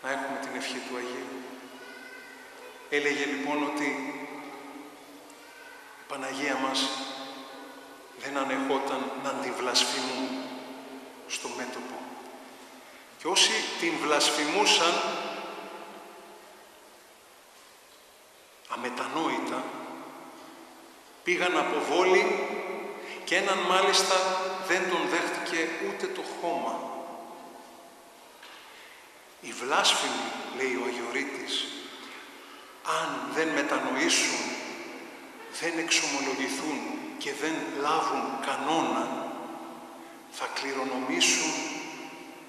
Να έχουμε την ευχή του Αγίου. Έλεγε λοιπόν ότι η Παναγία μας δεν ανεχόταν να την βλασφημούν στο μέτωπο. Και όσοι την βλασφημούσαν αμετανόητα, πήγαν από βόλη και έναν μάλιστα δεν τον δέχτηκε ούτε το χώμα. Οι βλάσφημοι, λέει ο Αγιορείτης, αν δεν μετανοήσουν, δεν εξομολογηθούν και δεν λάβουν κανόνα, θα κληρονομήσουν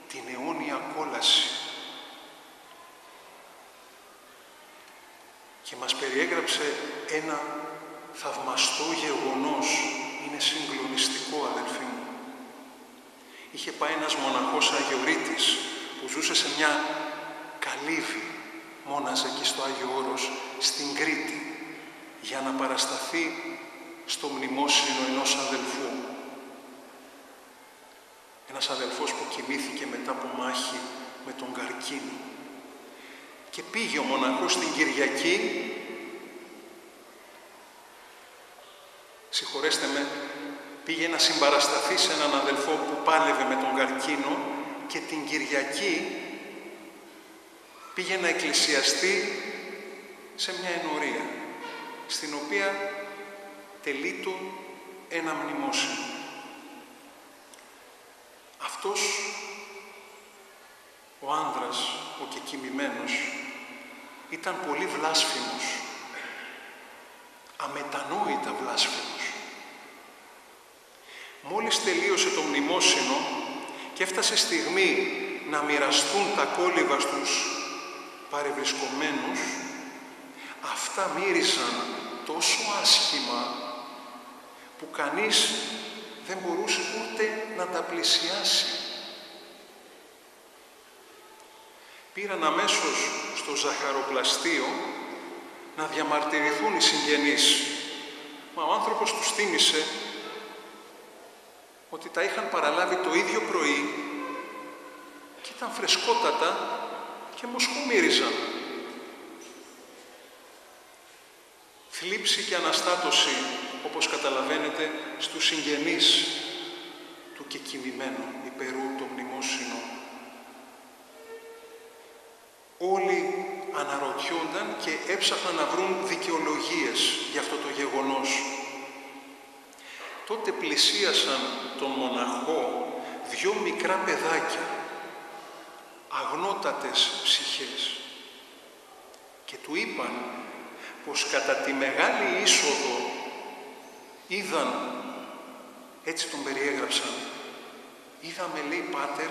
την αιώνια κόλαση. Και μας περιέγραψε ένα θαυμαστό γεγονός, είναι συγκλονιστικό αδελφοί μου. Είχε πάει ένας μοναχός Αγιορείτης που ζούσε σε μια καλύβη, μόναζε εκεί στο Άγιο Όρος, στην Κρήτη, για να παρασταθεί στο μνημόσυνο ενός αδελφού. Ένας αδελφός που κοιμήθηκε μετά από μάχη με τον καρκίνο. Και πήγε ο μοναχός την Κυριακή, συγχωρέστε με, πήγε να συμπαρασταθεί σε έναν αδελφό που πάλευε με τον καρκίνο και την Κυριακή πήγε να εκκλησιαστεί σε μια ενορία, στην οποία τελείτο ένα μνημόσυνο. Αυτός ο άνδρας, ο κεκοιμημένος, ήταν πολύ βλάσφημος, αμετανόητα βλάσφημος. Μόλις τελείωσε το μνημόσυνο και έφτασε στιγμή να μοιραστούν τα κόλληβα στους παρευρισκομένους, αυτά μύριζαν τόσο άσχημα που κανείς δεν μπορούσε ούτε να τα πλησιάσει. Πήραν αμέσως στο ζαχαροπλαστείο να διαμαρτυρηθούν οι συγγενείς. Μα ο άνθρωπος τους θύμισε ότι τα είχαν παραλάβει το ίδιο πρωί και ήταν φρεσκότατα και μοσχομύριζαν. Θλίψη και αναστάτωση, όπως καταλαβαίνετε, στους συγγενείς του κεκοιμημένου υπερού το μνημόσυνο. Όλοι αναρωτιόνταν και έψαχναν να βρουν δικαιολογίες για αυτό το γεγονός. Τότε πλησίασαν τον μοναχό δυο μικρά παιδάκια, αγνότατες ψυχές, και του είπαν πως κατά τη μεγάλη είσοδο είδαν, έτσι τον περιέγραψαν, είδαμε, λέει, πάτερ,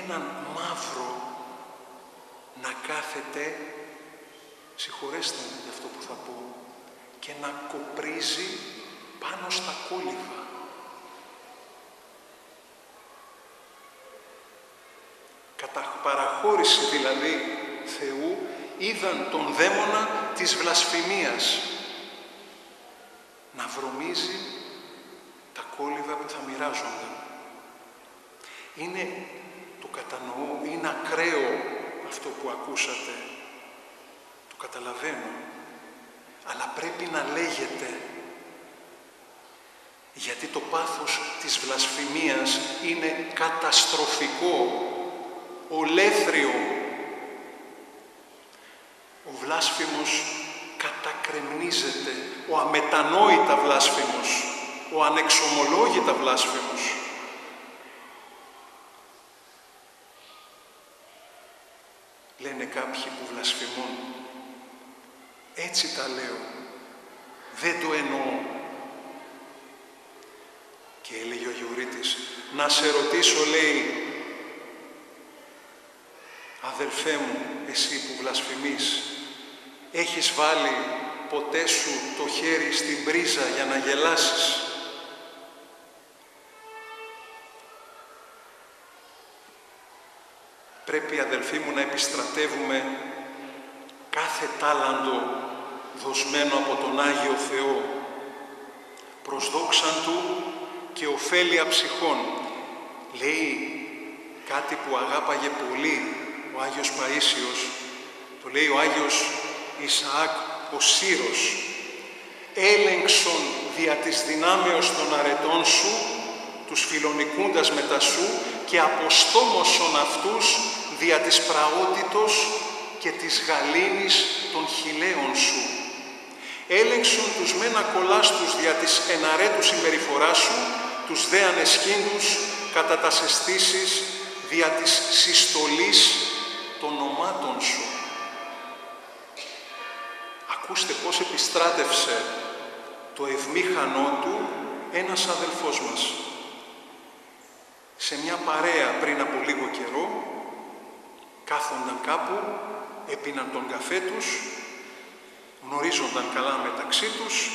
έναν μαύρο να κάθεται, συγχωρέστε με για αυτό που θα πω, και να κοπρίζει πάνω στα κόλληβα. Κατά παραχώρηση δηλαδή Θεού, είδαν τον δαίμονα της βλασφημίας να βρωμίζει τα κόλληβα που θα μοιράζονταν. Είναι, το κατανοώ, είναι ακραίο αυτό που ακούσατε. Το καταλαβαίνω. Αλλά πρέπει να λέγεται. Γιατί το πάθος της βλασφημίας είναι καταστροφικό, ολέθριο. Ο βλάσφημος κατακρεμνίζεται, ο αμετανόητα βλάσφημος, ο ανεξομολόγητα βλάσφημος. Λένε κάποιοι που βλασφημούν. Έτσι τα λέω. Δεν το εννοώ. Και έλεγε ο Γιουρίτης, να σε ρωτήσω, λέει, αδελφέ μου, εσύ που βλασφημείς, έχεις βάλει ποτέ σου το χέρι στην πρίζα για να γελάσεις? Πρέπει, αδελφοί μου, να επιστρατεύουμε κάθε τάλαντο δοσμένο από τον Άγιο Θεό, προς δόξαν Του και ωφέλεια ψυχών. Λέει κάτι που αγάπαγε πολύ ο Άγιος Παΐσιος, το λέει ο Άγιος Ισαάκ ο Σύρος. Έλεγξον δια της δυνάμεως των αρετών σου, τους φιλονικούντας μετά σου, και αποστόμωσον αυτούς δια της πραότητος και της γαλήνης των χιλέων σου. Έλεγξον τους μεν ακολάστους δια της εναρέτους ημεριφοράς σου, τους δε ανεσχύντους κατά τας αισθήσεις δια της συστολής των ονομάτων σου. Ακούστε πώς επιστράτευσε το ευμήχανό του ένας αδελφός μας. Σε μια παρέα πριν από λίγο καιρό, κάθονταν κάπου, έπιναν τον καφέ τους, γνωρίζονταν καλά μεταξύ τους.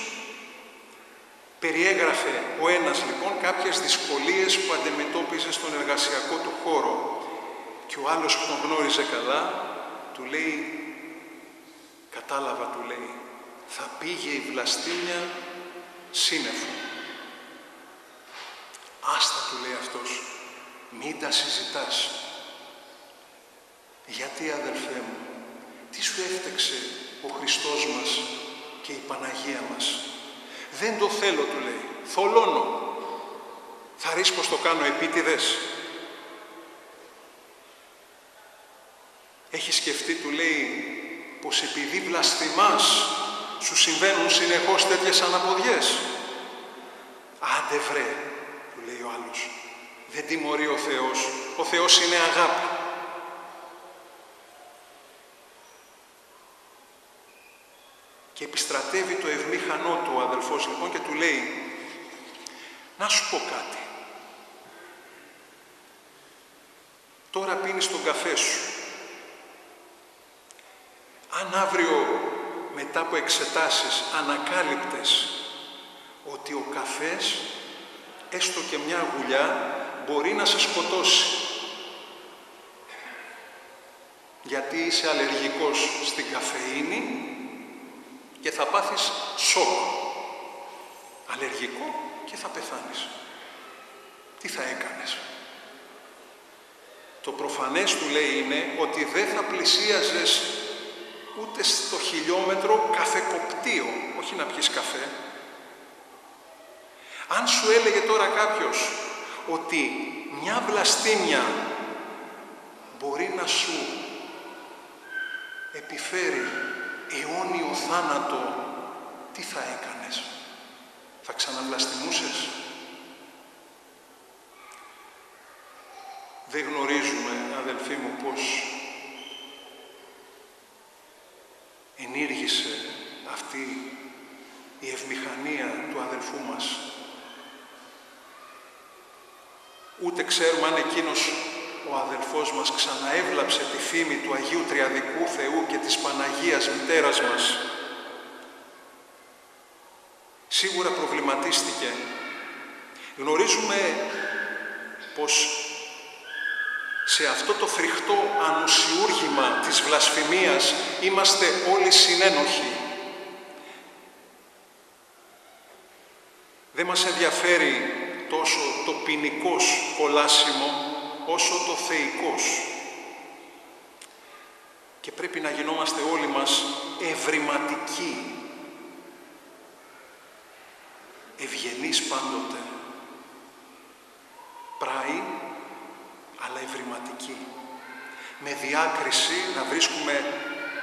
Περιέγραφε ο ένας λοιπόν κάποιες δυσκολίες που αντιμετώπιζε στον εργασιακό του χώρο και ο άλλος που τον γνώριζε καλά του λέει, κατάλαβα, του λέει, θα πήγε η βλαστήμια σύννεφο. Άστα, του λέει αυτός, μην τα συζητάς. Γιατί, αδελφέ μου, τι σου έφτεξε ο Χριστός μας και η Παναγία μας? Δεν το θέλω, του λέει, θολώνω. Θα ρίξω πως το κάνω επίτηδες. Έχει σκεφτεί, του λέει, πως επειδή βλασφημάς σου συμβαίνουν συνεχώς τέτοιες αναποδιές? Άντε βρε, του λέει ο άλλος, δεν τιμωρεί ο Θεός. Ο Θεός είναι αγάπη. Και επιστρατεύει το ευμήχανό του ο αδελφός λοιπόν και του λέει, να σου πω κάτι. Τώρα πίνεις τον καφέ σου. Αν αύριο μετά από εξετάσεις ανακάλυπτες ότι ο καφές, έστω και μια γουλιά, μπορεί να σε σκοτώσει. Γιατί είσαι αλλεργικός στην καφεΐνη και θα πάθεις σοκ. Αλλεργικό και θα πεθάνεις. Τι θα έκανες? Το προφανές, του λέει, είναι ότι δεν θα πλησίαζες ούτε στο χιλιόμετρο καφεκοπτείο, όχι να πιεις καφέ. Αν σου έλεγε τώρα κάποιος ότι μια βλαστήμια μπορεί να σου επιφέρει αιώνιο θάνατο, τι θα έκανες? Θα ξαναβλαστημούσες? Δεν γνωρίζουμε, αδελφοί μου, πώς ενήργησε αυτή η ευμηχανία του αδελφού μας. Ούτε ξέρουμε αν εκείνος ο αδελφός μας ξαναέβλαψε τη φήμη του Αγίου Τριαδικού Θεού και της Παναγίας Μητέρας μας. Σίγουρα προβληματίστηκε. Γνωρίζουμε πως Σε αυτό το φρικτό ανουσιούργημα της βλασφημίας είμαστε όλοι συνένοχοι. Δεν μας ενδιαφέρει τόσο το ποινικός κολάσιμο, όσο το θεϊκός. Και πρέπει να γινόμαστε όλοι μας ευρηματικοί, ευγενείς πάντοτε, πράοι, αλλά ευρηματικοί. Με διάκριση να βρίσκουμε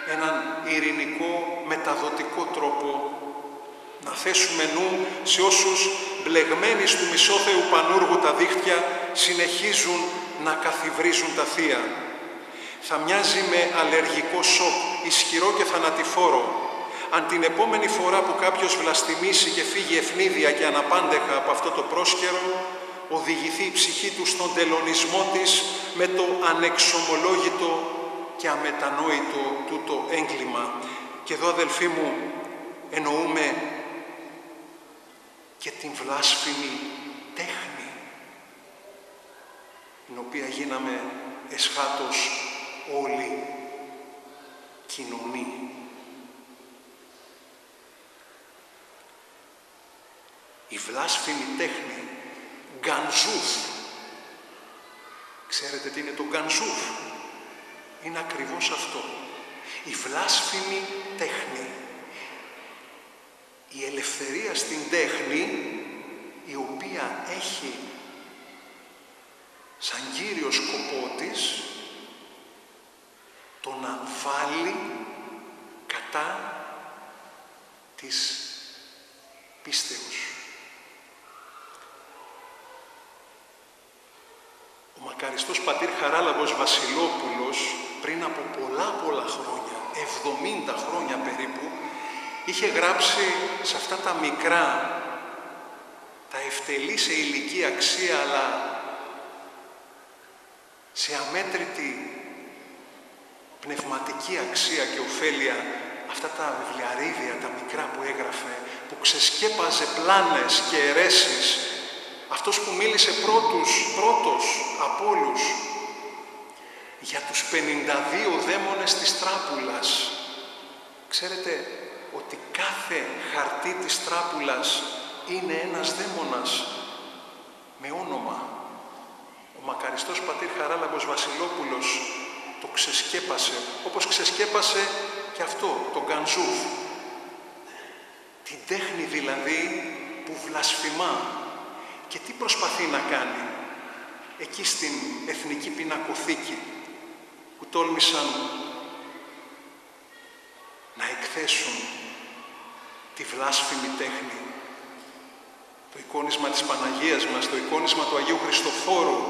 έναν ειρηνικό, μεταδοτικό τρόπο, να θέσουμε νου σε όσους μπλεγμένοι του μισόθεου πανούργου τα δίχτυα συνεχίζουν να καθιβρίζουν τα θεία. Θα μοιάζει με αλλεργικό σοκ, ισχυρό και θανατηφόρο, αν την επόμενη φορά που κάποιος βλαστημίσει και φύγει ευνίδια και αναπάντεχα από αυτό το πρόσκαιρο, οδηγηθεί η ψυχή του στον τελωνισμό της με το ανεξομολόγητο και αμετανόητο τούτο έγκλημα. Και εδώ, αδελφοί μου, εννοούμε και την βλάσφημη τέχνη, την οποία γίναμε εσχάτως όλοι κοινωνοί. Η βλάσφημη τέχνη, γκανζούφ. Ξέρετε τι είναι το γκανζούφ? Είναι ακριβώς αυτό. Η βλάσφημη τέχνη. Η ελευθερία στην τέχνη, η οποία έχει σαν κύριο σκοπό της το να βάλει κατά της πίστεως. Ο μακαριστός πατήρ Χαράλαμπος Βασιλόπουλος πριν από πολλά χρόνια, 70 χρόνια περίπου, είχε γράψει σε αυτά τα μικρά, τα ευτελή σε ηλική αξία, αλλά σε αμέτρητη πνευματική αξία και ωφέλεια, αυτά τα βιβλιαρίδια, τα μικρά που έγραφε, που ξεσκέπαζε πλάνες και αιρέσεις. Αυτός που μίλησε πρώτος από όλους για τους 52 δαίμονες της τράπουλας. Ξέρετε ότι κάθε χαρτί της τράπουλας είναι ένας δαίμονας με όνομα. Ο μακαριστός πατήρ Χαράλαμπος Βασιλόπουλος το ξεσκέπασε, όπως ξεσκέπασε και αυτό, το γκανζούφ. Την τέχνη δηλαδή που βλασφημά. Και τι προσπαθεί να κάνει εκεί στην Εθνική Πινακοθήκη, που τόλμησαν να εκθέσουν τη βλάσφημη τέχνη. Το εικόνισμα της Παναγίας μας, το εικόνισμα του Αγίου Χριστοφόρου.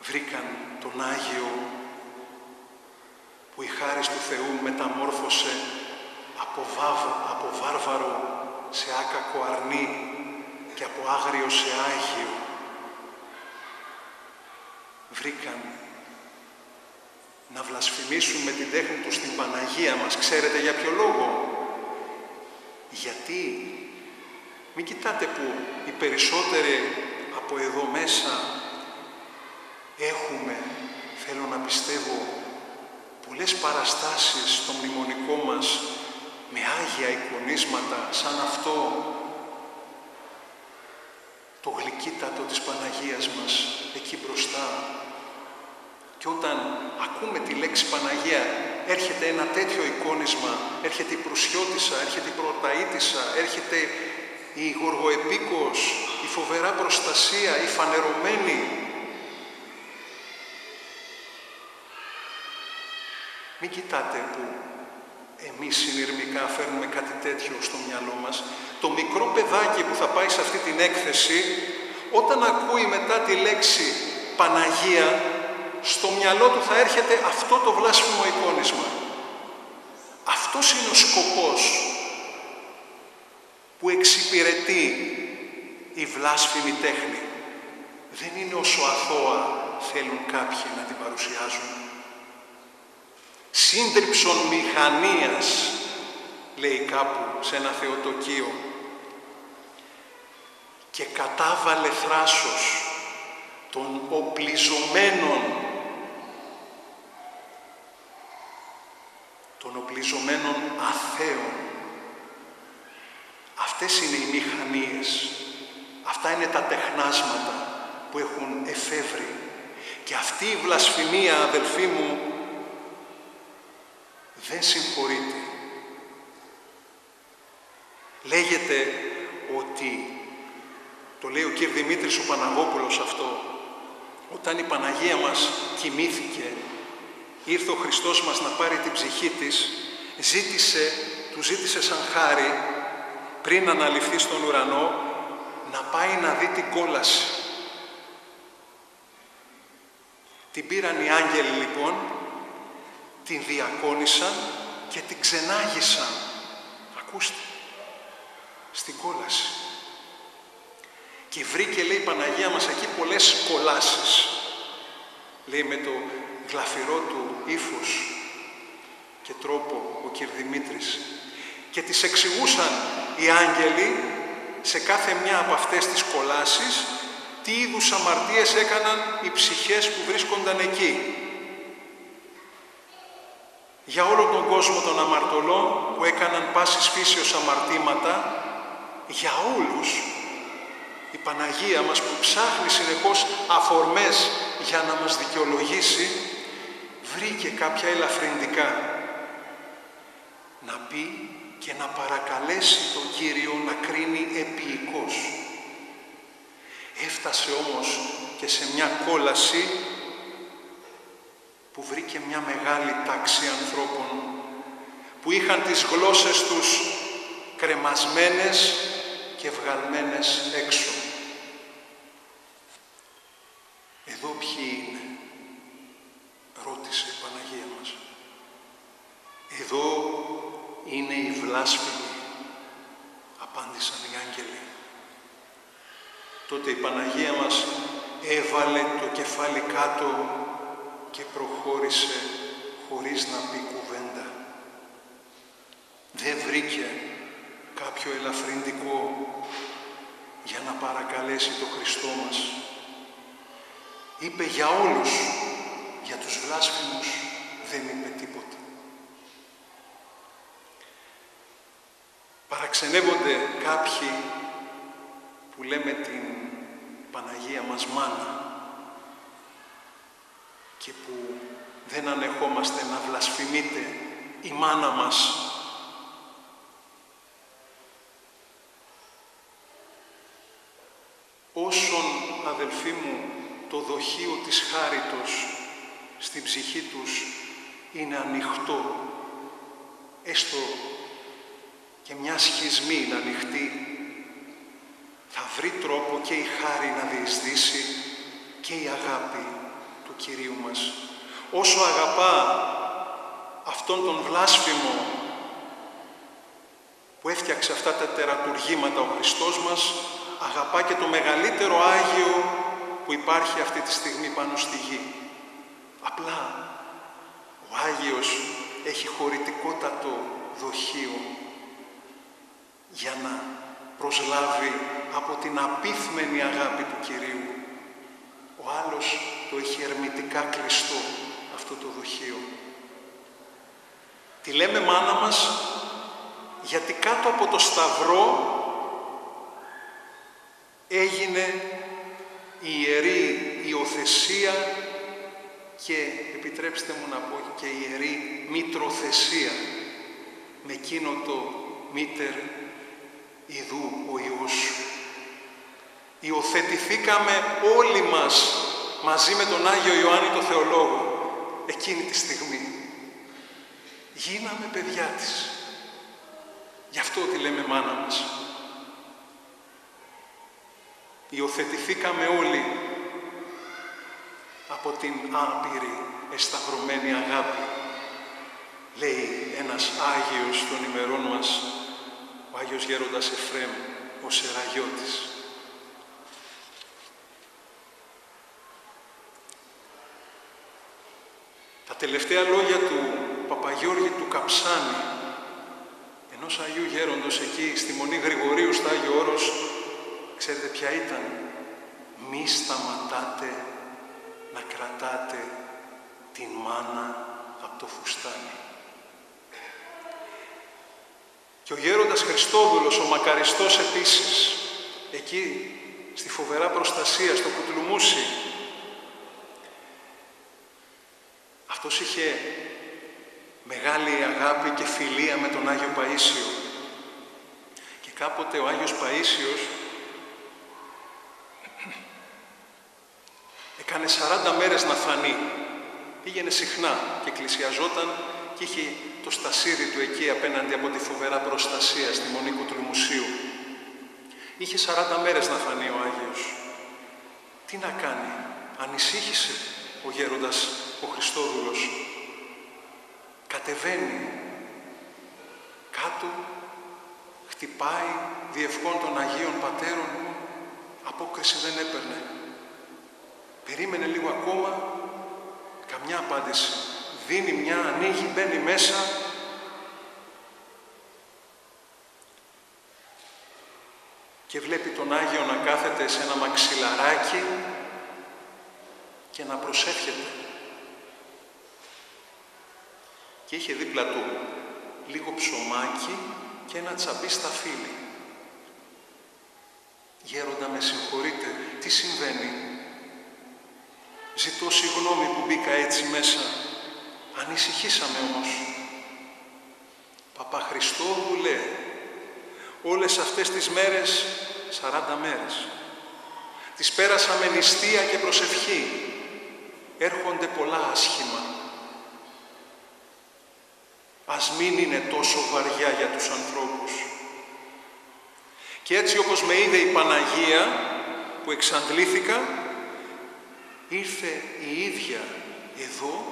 Βρήκαν τον Άγιο που η χάρις του Θεού μεταμόρφωσε από βάρβαρο σε άκακο αρνί και από άγριο σε Άγιο. Βρήκαν να βλασφημίσουν με την τέχνη τους την Παναγία μας. Ξέρετε για ποιο λόγο? Γιατί μην κοιτάτε που οι περισσότεροι από εδώ μέσα έχουμε, θέλω να πιστεύω, πολλές παραστάσεις στο μνημονικό μας με άγια εικονίσματα, σαν αυτό το γλυκύτατο της Παναγίας μας εκεί μπροστά. Και όταν ακούμε τη λέξη Παναγία, έρχεται ένα τέτοιο εικόνισμα, έρχεται η Προυσιώτισσα, έρχεται η Πρωταΐτισσα, έρχεται η Γοργοεπίκος, η φοβερά προστασία, η φανερωμένη. Μην κοιτάτε που εμείς συνειρμικά φέρνουμε κάτι τέτοιο στο μυαλό μας. Το μικρό παιδάκι που θα πάει σε αυτή την έκθεση, όταν ακούει μετά τη λέξη Παναγία, στο μυαλό του θα έρχεται αυτό το βλάσφημο εικόνισμα. Αυτός είναι ο σκοπός που εξυπηρετεί η βλάσφημη τέχνη. Δεν είναι όσο αθώα θέλουν κάποιοι να την παρουσιάζουν. Σύντριψον μηχανίας, λέει κάπου σε ένα θεοτοκείο, και κατάβαλε θράσος των οπλιζομένων, των οπλιζομένων αθέων. Αυτές είναι οι μηχανίες, αυτά είναι τα τεχνάσματα που έχουν εφεύρει. Και αυτή η βλασφημία, αδελφοί μου, δεν συγχωρείται. Λέγεται ότι, το λέει ο κ. Δημήτρης ο Παναγόπουλος αυτό, όταν η Παναγία μας κοιμήθηκε, ήρθε ο Χριστός μας να πάρει την ψυχή της, του ζήτησε σαν χάρη, πριν αναλυφθεί στον ουρανό, να πάει να δει την κόλαση. Την πήραν οι άγγελοι λοιπόν, την διακόνησαν και την ξενάγησαν. Ακούστε, στην κόλαση. Και βρήκε, λέει, η Παναγία μας εκεί πολλές κολάσεις. Λέει με το γλαφυρό του ύφος και τρόπο ο κ. Δημήτρης. Και τις εξηγούσαν οι άγγελοι σε κάθε μια από αυτές τις κολάσεις τι είδους αμαρτίες έκαναν οι ψυχές που βρίσκονταν εκεί. Για όλο τον κόσμο των αμαρτωλών που έκαναν πάσης φύσεως αμαρτήματα, για όλους η Παναγία μας που ψάχνει συνεχώς αφορμές για να μας δικαιολογήσει, βρήκε κάποια ελαφρυντικά να πει και να παρακαλέσει τον Κύριο να κρίνει επίοικος. Έφτασε όμως και σε μια κόλαση που βρήκε μια μεγάλη τάξη ανθρώπων που είχαν τις γλώσσες τους κρεμασμένες και βγαλμένες έξω. Εδώ ποιοι είναι, ρώτησε η Παναγία μας. Εδώ είναι οι βλάσφημοι, απάντησαν οι άγγελοι. Τότε η Παναγία μας έβαλε το κεφάλι κάτω και προχώρησε χωρίς να πει κουβέντα. Δεν βρήκε κάποιο ελαφρυντικό για να παρακαλέσει το Χριστό μας. Είπε για όλους, για τους βλάσφημους δεν είπε τίποτα. Παραξενεύονται κάποιοι που λέμε την Παναγία μας μάνα και που δεν ανεχόμαστε να βλασφημείται η μάνα μας. Όσον, αδελφοί μου, το δοχείο της χάριτος στην ψυχή τους είναι ανοιχτό, έστω και μια σχισμή είναι ανοιχτή, θα βρει τρόπο και η χάρη να διεισδύσει και η αγάπη του Κυρίου μας. Όσο αγαπά αυτόν τον βλάσφημο που έφτιαξε αυτά τα τερατουργήματα ο Χριστός μας, αγαπά και το μεγαλύτερο Άγιο που υπάρχει αυτή τη στιγμή πάνω στη γη. Απλά ο Άγιος έχει χωρητικότατο δοχείο για να προσλάβει από την απίθμενη αγάπη του Κυρίου. Ο άλλος το έχει ερμητικά κλειστό αυτό το δοχείο. Τη λέμε μάνα μας γιατί κάτω από το Σταυρό έγινε η Ιερή Υιοθεσία και, επιτρέψτε μου να πω, και η Ιερή Μητροθεσία με εκείνο το «Μήτερ ιδού ο Υιός σου». Υιοθετηθήκαμε όλοι μας μαζί με τον Άγιο Ιωάννη το Θεολόγο εκείνη τη στιγμή. Γίναμε παιδιά της. Γι' αυτό τη λέμε μάνα μας. Υιοθετηθήκαμε όλοι από την άπειρη εσταυρωμένη αγάπη, λέει ένας Άγιος των ημερών μας, ο Άγιος Γέροντας Εφραίμ, ο Σεραγιώτης. Τα τελευταία λόγια του Παπαγιώργη του Καψάνη, ενός Αγίου Γέροντος εκεί στη Μονή Γρηγορίου στο Άγιο Όρος, ξέρετε ποια ήταν? μη σταματάτε να κρατάτε την μάνα από το φουστάνι. Και ο γέροντας Χριστόδουλος, ο μακαριστός επίσης, εκεί στη φοβερά προστασία, στο Κουτλουμούσι, αυτός είχε μεγάλη αγάπη και φιλία με τον Άγιο Παΐσιο. Και κάποτε ο Άγιος Παΐσιος έκανε 40 μέρες να φανεί. Πήγαινε συχνά και εκκλησιαζόταν και είχε το στασίδι του εκεί απέναντι από τη φοβερά προστασία στη Μονή Κουτλουμουσίου. Είχε 40 μέρες να φανεί ο Άγιος. Τι να κάνει, ανησύχησε ο γέροντας ο Χριστόδουλος. Κατεβαίνει κάτω, χτυπάει, διευχών των Αγίων Πατέρων, απόκριση δεν έπαιρνε. Περίμενε λίγο ακόμα, καμιά απάντηση. Δίνει μια, ανοίγει, μπαίνει μέσα. Και βλέπει τον Άγιο να κάθεται σε ένα μαξιλαράκι και να προσεύχεται. Και είχε δίπλα του λίγο ψωμάκι και ένα τσαμπί σταφύλι. Γέροντα, με συγχωρείτε, τι συμβαίνει? Ζητώ συγγνώμη που μπήκα έτσι μέσα. Ανησυχήσαμε όμως. Παπα Χριστόδουλε, όλες αυτές τις μέρες, 40 μέρες, τις πέρασα με νηστεία και προσευχή. Έρχονται πολλά άσχημα. Ας μην είναι τόσο βαριά για τους ανθρώπους. Και έτσι όπως με είδε η Παναγία που εξαντλήθηκα, ήρθε η ίδια εδώ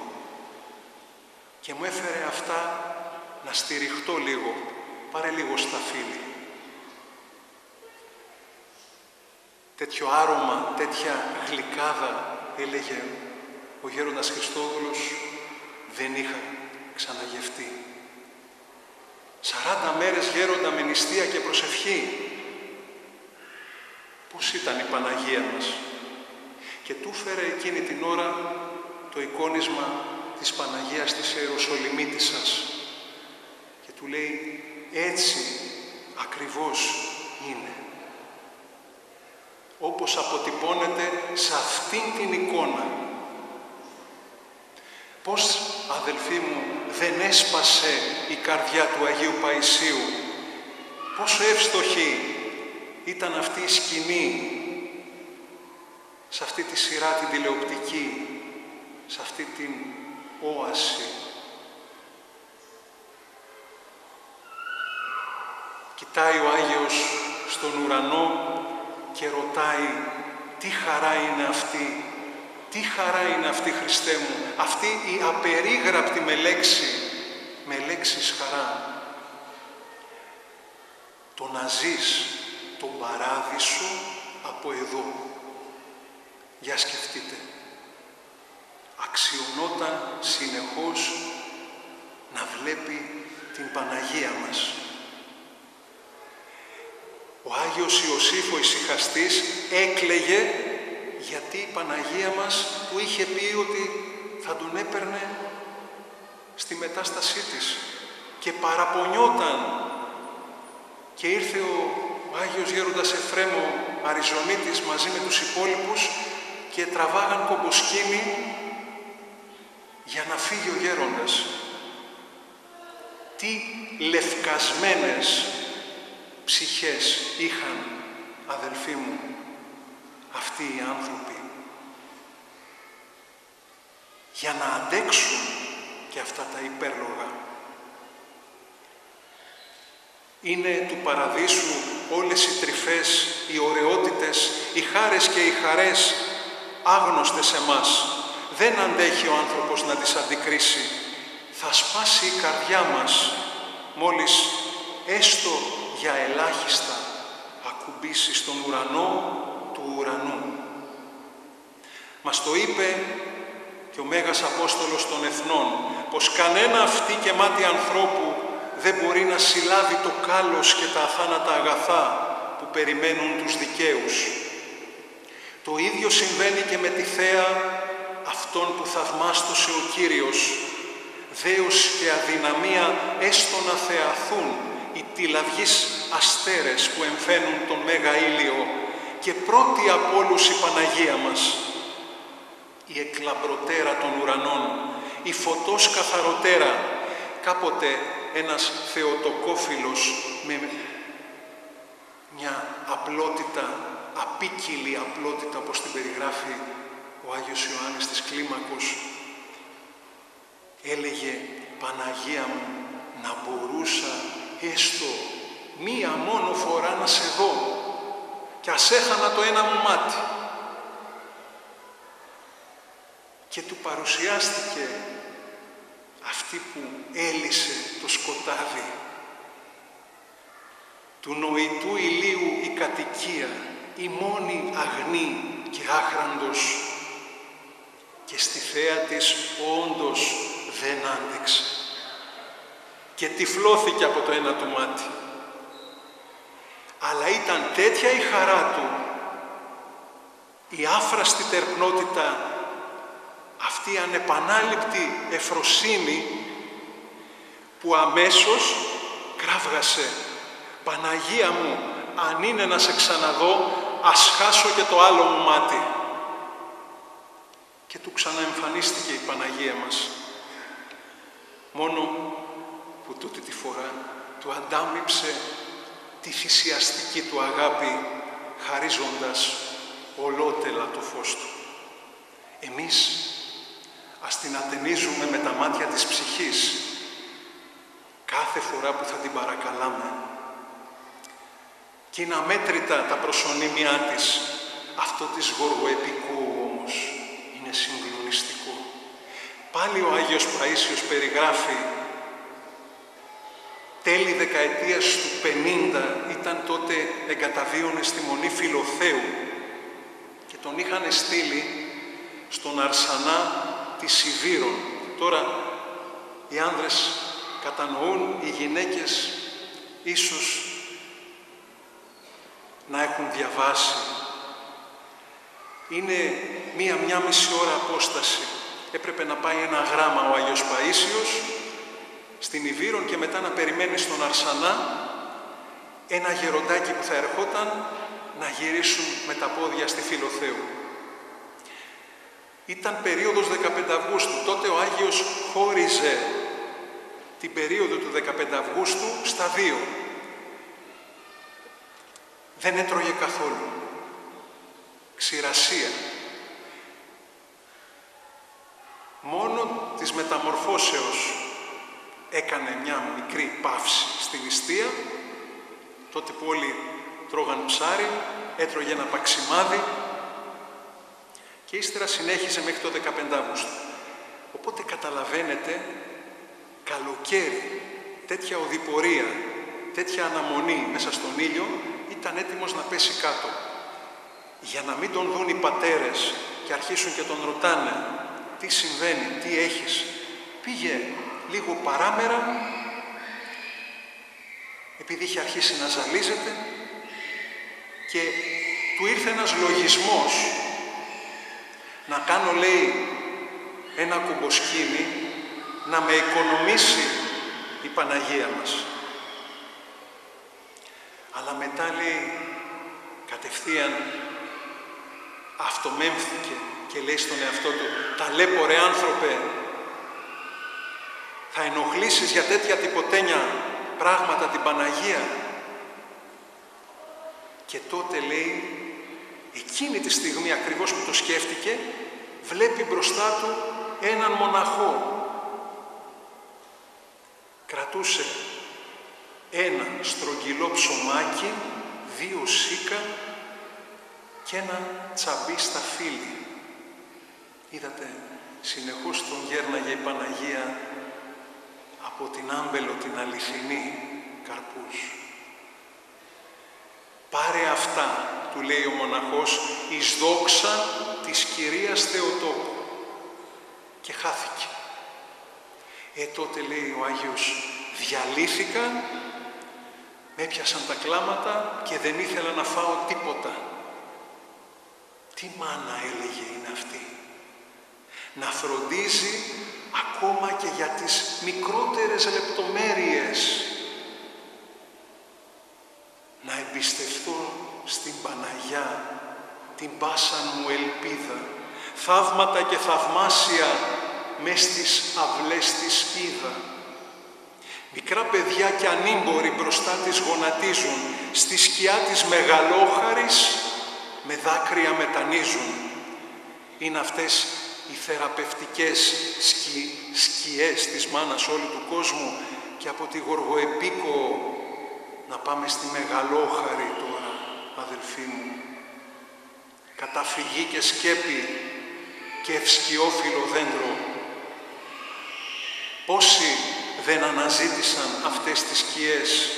και μου έφερε αυτά να στηριχτώ λίγο. Πάρε λίγο σταφύλι. Τέτοιο άρωμα, τέτοια γλυκάδα, έλεγε ο γέροντας Χριστόδουλος, δεν είχα ξαναγευτεί. 40 μέρες γέροντα με νηστεία και προσευχή. Πώς ήταν η Παναγία μας? Και του φέρε εκείνη την ώρα το εικόνισμα της Παναγίας της Ιεροσολυμίτισσας και του λέει, έτσι ακριβώς είναι. Όπως αποτυπώνεται σε αυτήν την εικόνα. Πώς, αδελφοί μου, δεν έσπασε η καρδιά του Αγίου Παϊσίου. Πόσο εύστοχη ήταν αυτή η σκηνή, σε αυτή τη σειρά την τηλεοπτική, σε αυτή την όαση. Κοιτάει ο Άγιος στον ουρανό και ρωτάει, τι χαρά είναι αυτή, τι χαρά είναι αυτή, Χριστέ μου, αυτή η απερίγραπτη με λέξεις χαρά. Το να ζεις τον παράδεισο από εδώ. Για σκεφτείτε. Αξιωνόταν συνεχώς να βλέπει την Παναγία μας. Ο Άγιος Ιωσήφ ο Ησυχαστής έκλαιγε γιατί η Παναγία μας του είχε πει ότι θα τον έπαιρνε στη Μετάστασή της και παραπονιόταν. Και ήρθε ο Άγιος Γέροντας Εφραίμ ο Αριζονίτης μαζί με τους υπόλοιπους και τραβάγαν κομποσκήνη για να φύγει ο γέροντας. Τι λευκασμένες ψυχές είχαν, αδελφοί μου, αυτοί οι άνθρωποι, για να αντέξουν και αυτά τα υπέρλογα. Είναι του παραδείσου όλες οι τρυφές, οι ωραιότητες, οι χάρες και οι χαρές άγνωστες εμάς. Δεν αντέχει ο άνθρωπος να τις αντικρίσει. Θα σπάσει η καρδιά μας μόλις έστω για ελάχιστα ακουμπήσει στον ουρανό του ουρανού. Μας το είπε και ο Μέγας Απόστολος των Εθνών, πως κανένα αυτή και μάτι ανθρώπου δεν μπορεί να συλλάβει το κάλος και τα αθάνατα αγαθά που περιμένουν τους δικαίους. Το ίδιο συμβαίνει και με τη θέα αυτών που θαυμάστωσε ο Κύριος. Δέος και αδυναμία έστω να θεαθούν οι τυλαυγείς αστέρες που εμφαίνουν τον Μέγα Ήλιο και πρώτη από όλους η Παναγία μας, η εκλαμπρωτέρα των ουρανών, η φωτός καθαροτέρα, κάποτε ένας θεοτοκόφιλος με μια απλότητα, απίκυλη απλότητα, όπως την περιγράφει ο Άγιος Ιωάννης της Κλίμακος, έλεγε «Παναγία μου, να μπορούσα έστω μία μόνο φορά να σε δω κι ας έχανα το ένα μου μάτι». Και του παρουσιάστηκε αυτή που έλυσε το σκοτάδι, του νοητού ηλίου η κατοικία, η μόνη αγνή και άχραντος, και στη θέα της όντως δεν άντεξε και τυφλώθηκε από το ένα του μάτι. Αλλά ήταν τέτοια η χαρά του, η άφραστη τερπνότητα, αυτή η ανεπανάληπτη εφροσύνη, που αμέσως κράβγασε «Παναγία μου, αν είναι να σε ξαναδώ, ας χάσω και το άλλο μου μάτι». Και του ξαναεμφανίστηκε η Παναγία μας. Μόνο που τούτη τη φορά του αντάμυψε τη θυσιαστική του αγάπη, χαρίζοντας ολότελα το φως του. Εμείς ας την ατενίζουμε με τα μάτια της ψυχής κάθε φορά που θα την παρακαλάμε. Και είναι αμέτρητα τα προσωνύμια της. Αυτό της γοργοεπικού όμως είναι συγκλονιστικό. Πάλι ο Άγιος Παΐσιος περιγράφει, τέλη δεκαετίας του 50, ήταν τότε εγκαταβίωνε στη Μονή Φιλοθέου και τον είχαν στείλει στον Αρσανά της Σιβήρων. Τώρα οι άνδρες κατανοούν, οι γυναίκες ίσως να έχουν διαβάσει. Είναι μία μισή ώρα απόσταση. Έπρεπε να πάει ένα γράμμα ο Άγιος Παΐσιος στην Ιβύρον και μετά να περιμένει στον Αρσανά ένα γεροντάκι που θα ερχόταν να γυρίσουν με τα πόδια στη Φιλοθέου. Ήταν περίοδος 15 Αυγούστου. Τότε ο Άγιος χώριζε την περίοδο του 15 Αυγούστου στα δύο. Δεν έτρωγε καθόλου. Ξηρασία. Μόνο της μεταμορφώσεως έκανε μια μικρή παύση στη νηστεία, τότε που όλοι τρώγαν ψάρι, έτρωγε ένα παξιμάδι και ύστερα συνέχισε μέχρι το 15 Αυγούστου. Οπότε καταλαβαίνετε, καλοκαίρι, τέτοια οδηπορία, τέτοια αναμονή μέσα στον ήλιο, ήταν έτοιμος να πέσει κάτω. Για να μην τον δουν οι πατέρες και αρχίσουν και τον ρωτάνε τι συμβαίνει, τι έχεις, πήγε λίγο παράμερα, επειδή είχε αρχίσει να ζαλίζεται, και του ήρθε ένας λογισμός να κάνω, λέει, ένα κουμποσκήνι να με οικονομήσει η Παναγία μας. Αλλά μετά, λέει, κατευθείαν αυτομέμφθηκε και λέει στον εαυτό του, ταλέπορε άνθρωπε, θα ενοχλήσεις για τέτοια τυποτένια πράγματα την Παναγία? Και τότε, λέει, εκείνη τη στιγμή ακριβώς που το σκέφτηκε, βλέπει μπροστά του έναν μοναχό. Κρατούσε ένα στρογγυλό ψωμάκι, 2 σίκα και ένα τσαμπί στα φύλλη. Είδατε, συνεχώς τον γέρναγε η Παναγία από την άμπελο την αληθινή καρπούς. Πάρε αυτά, του λέει ο μοναχός, εις δόξα της Κυρίας Θεοτόκου. Και χάθηκε. Τότε, λέει ο Άγιος, διαλύθηκα, με έπιασαν τα κλάματα και δεν ήθελα να φάω τίποτα. Τι Τι μάνα, έλεγε, είναι αυτή? Να φροντίζει ακόμα και για τις μικρότερες λεπτομέρειες. Να εμπιστευτώ στην Παναγιά την πάσα μου ελπίδα, θαύματα και θαυμάσια μες στις αυλές της είδα. Μικρά παιδιά κι ανήμποροι μπροστά της γονατίζουν, στη σκιά της μεγαλόχαρης με δάκρυα μετανίζουν. Είναι αυτές οι θεραπευτικές σκιές της μάνας όλου του κόσμου, και από τη Γοργοεπίκο να πάμε στη μεγαλόχαρη τώρα, αδελφοί μου. Καταφυγή και σκέπη και ευσκιόφυλλο δέντρο. Πόσοι δεν αναζήτησαν αυτές τις σκιές?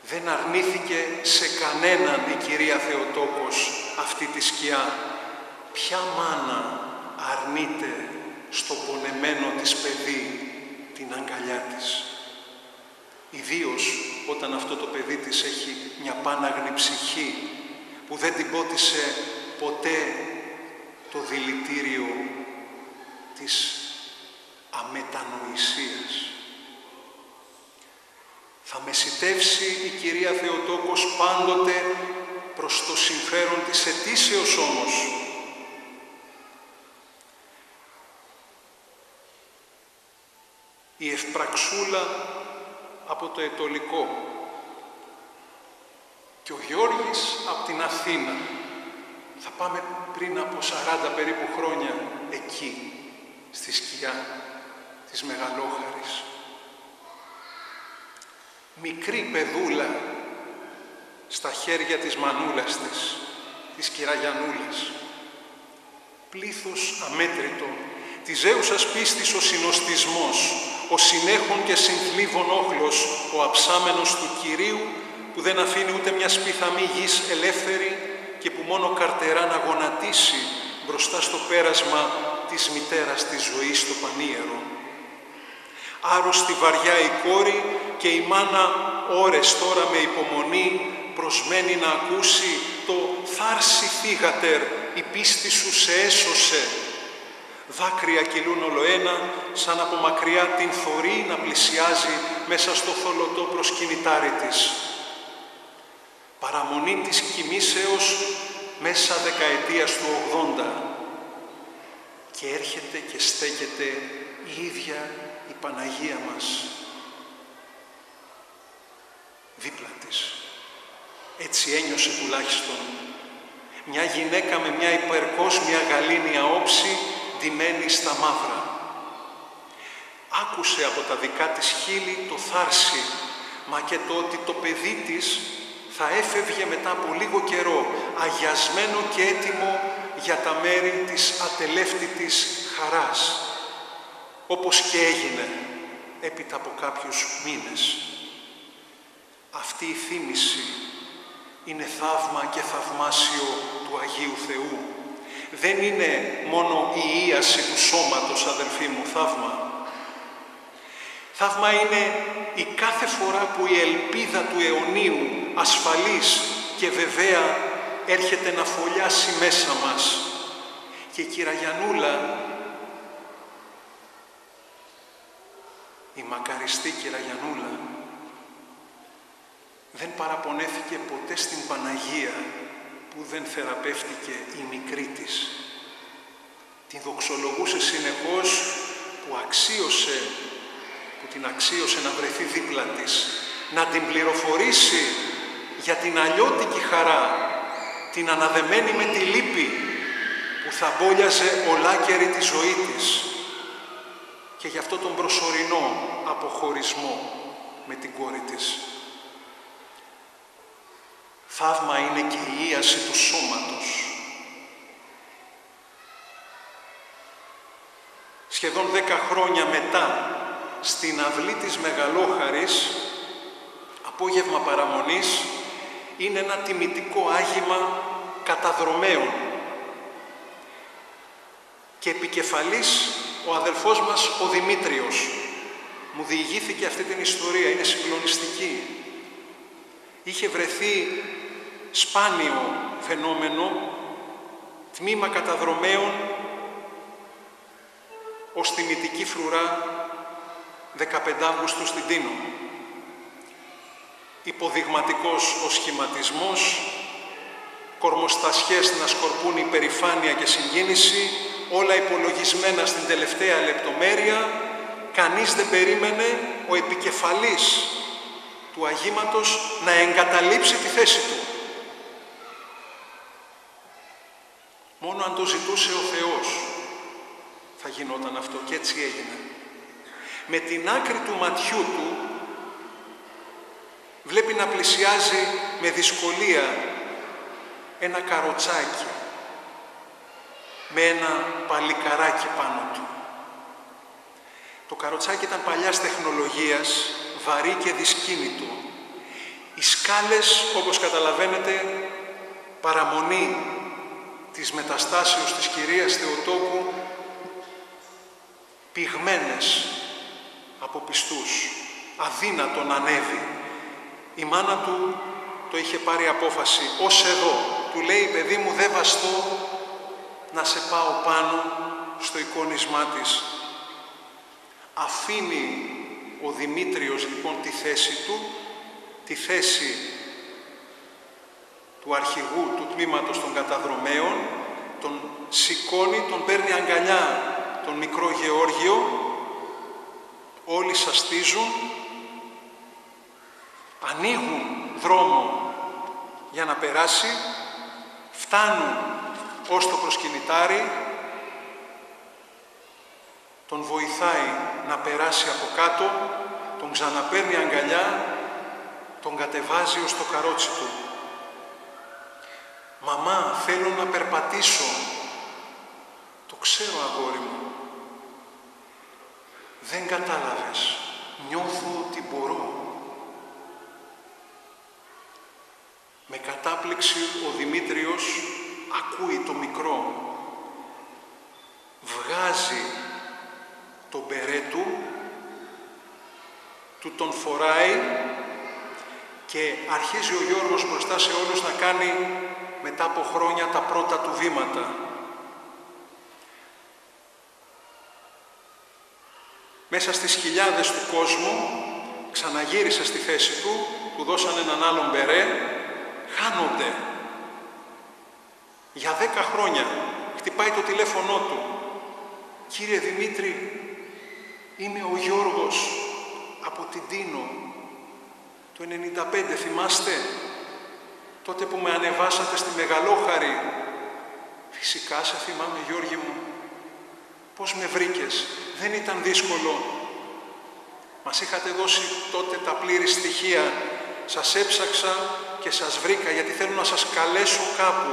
Δεν αρνήθηκε σε κανέναν η κυρία Θεοτόκος αυτή τη σκιά. Ποια μάνα αρνείται στο πονεμένο της παιδί την αγκαλιά της? Ιδίως όταν αυτό το παιδί της έχει μια πάναγνη ψυχή που δεν την πότισε ποτέ το δηλητήριο της αμετανοησίας. Θα μεσιτεύσει η κυρία Θεοτόκος πάντοτε προς το συμφέρον της αιτήσεως όμως. Η Ευπραξούλα από το Ετωλικό και ο Γιώργης από την Αθήνα. Θα πάμε πριν από 40 περίπου χρόνια εκεί, στη σκιά της Μεγαλόχαρης. Μικρή παιδούλα στα χέρια της μανούλας της Κυραγιανούλας. Πλήθος αμέτρητο, της ζέουσας πίστης ο συνοστισμός, ο συνέχων και συνθλίβων όχλος, ο αψάμενος του Κυρίου, που δεν αφήνει ούτε μια σπιθαμή γης ελεύθερη και που μόνο καρτερά να γονατίσει μπροστά στο πέρασμα της μητέρας της ζωής στο πανίερο. Άρρωστη βαριά η κόρη και η μάνα ώρες τώρα με υπομονή προσμένει να ακούσει το «Θάρση θύγατερ, η πίστη σου σε έσωσε». Δάκρυα κυλούν ολοένα, σαν από μακριά την θωρεί να πλησιάζει μέσα στο θολωτό προσκυνητάρι της. Παραμονή της κοιμήσεως μέσα δεκαετίας του 80 και έρχεται και στέκεται η ίδια η Παναγία μας δίπλα της. Έτσι ένιωσε τουλάχιστον μια γυναίκα με μια υπερκόσμια γαλήνια όψη ντυμένη στα μαύρα. Άκουσε από τα δικά της χείλη το θάρση, μα και το ότι το παιδί της θα έφευγε μετά από λίγο καιρό, αγιασμένο και έτοιμο για τα μέρη της ατελεύτητης χαράς, όπως και έγινε έπειτα από κάποιους μήνες. Αυτή η θύμηση είναι θαύμα και θαυμάσιο του Αγίου Θεού. Δεν είναι μόνο η ίαση του σώματος, αδελφοί μου, θαύμα. Θαύμα είναι η κάθε φορά που η ελπίδα του αιωνίου, ασφαλής και βεβαία, έρχεται να φωλιάσει μέσα μας. Και η Κυραγιανούλα, η μακαριστή Κυραγιανούλα, δεν παραπονέθηκε ποτέ στην Παναγία που δεν θεραπεύτηκε η μικρή της. Την δοξολογούσε συνεχώς που την αξίωσε να βρεθεί δίπλα της, να την πληροφορήσει για την αλλιώτικη χαρά, την αναδεμένη με τη λύπη που θα μπόλιαζε ολάκερη τη ζωή της και γι' αυτό τον προσωρινό αποχωρισμό με την κόρη της. Θαύμα είναι και η ίαση του σώματος. Σχεδόν 10 χρόνια μετά, στην αυλή της Μεγαλόχαρης, απόγευμα παραμονής, είναι ένα τιμητικό άγημα καταδρομέων. Και επικεφαλής ο αδελφός μας ο Δημήτριος. Μου διηγήθηκε αυτή την ιστορία, είναι συγκλονιστική. Είχε βρεθεί σπάνιο φαινόμενο τμήμα καταδρομέων ως τιμητική φρουρά 15 Αύγουστου στην Τίνο. Υποδειγματικός ο σχηματισμός, κορμοστασιές να σκορπούν υπερηφάνεια και συγκίνηση, όλα υπολογισμένα στην τελευταία λεπτομέρεια. Κανείς δεν περίμενε ο επικεφαλής του αγήματος να εγκαταλείψει τη θέση του. Μόνο αν το ζητούσε ο Θεός θα γινόταν αυτό, και έτσι έγινε. Με την άκρη του ματιού του βλέπει να πλησιάζει με δυσκολία ένα καροτσάκι με ένα παλικαράκι πάνω του. Το καροτσάκι ήταν παλιάς τεχνολογίας, βαρύ και δυσκίνητο. Οι σκάλες, όπως καταλαβαίνετε, παραμονή της μεταστάσεως της κυρίας Θεοτόκου, πυγμένες από πιστούς, αδύνατο να ανέβει. Η μάνα του το είχε πάρει απόφαση, ως εδώ. Του λέει, παιδί μου, δεν βαστώ να σε πάω πάνω στο εικόνισμά της. Αφήνει ο Δημήτριος λοιπόν τη θέση του, τη θέση του αρχηγού του τμήματος των καταδρομέων, τον σηκώνει, τον παίρνει αγκαλιά τον μικρό Γεώργιο, όλοι σαστίζουν, ανοίγουν δρόμο για να περάσει, φτάνουν ως το προσκυνητάρι, τον βοηθάει να περάσει από κάτω, τον ξαναπαίρνει αγκαλιά, τον κατεβάζει ως το καρότσι του. «Μαμά, θέλω να περπατήσω». «Το ξέρω, αγόρι μου». «Δεν κατάλαβες. Νιώθω ότι μπορώ». Με κατάπληξη ο Δημήτριος ακούει το μικρό. Βγάζει τον μπερέ του τον φοράει και αρχίζει ο Γιώργος μπροστά σε όλους να κάνει μετά από χρόνια τα πρώτα του βήματα. Μέσα στις χιλιάδες του κόσμου ξαναγύρισε στη θέση του, του δώσαν έναν άλλον μπερέ, χάνονται. Για 10 χρόνια χτυπάει το τηλέφωνό του. «Κύριε Δημήτρη, είμαι ο Γιώργος από την Τίνο. Το 95, θυμάστε, τότε που με ανεβάσατε στη Μεγαλόχαρη?» «Φυσικά σε θυμάμαι, Γιώργη μου. Πώς με βρήκες? Δεν ήταν δύσκολο. Μας είχατε δώσει τότε τα πλήρη στοιχεία. Σας έψαξα και σας βρήκα γιατί θέλω να σας καλέσω κάπου.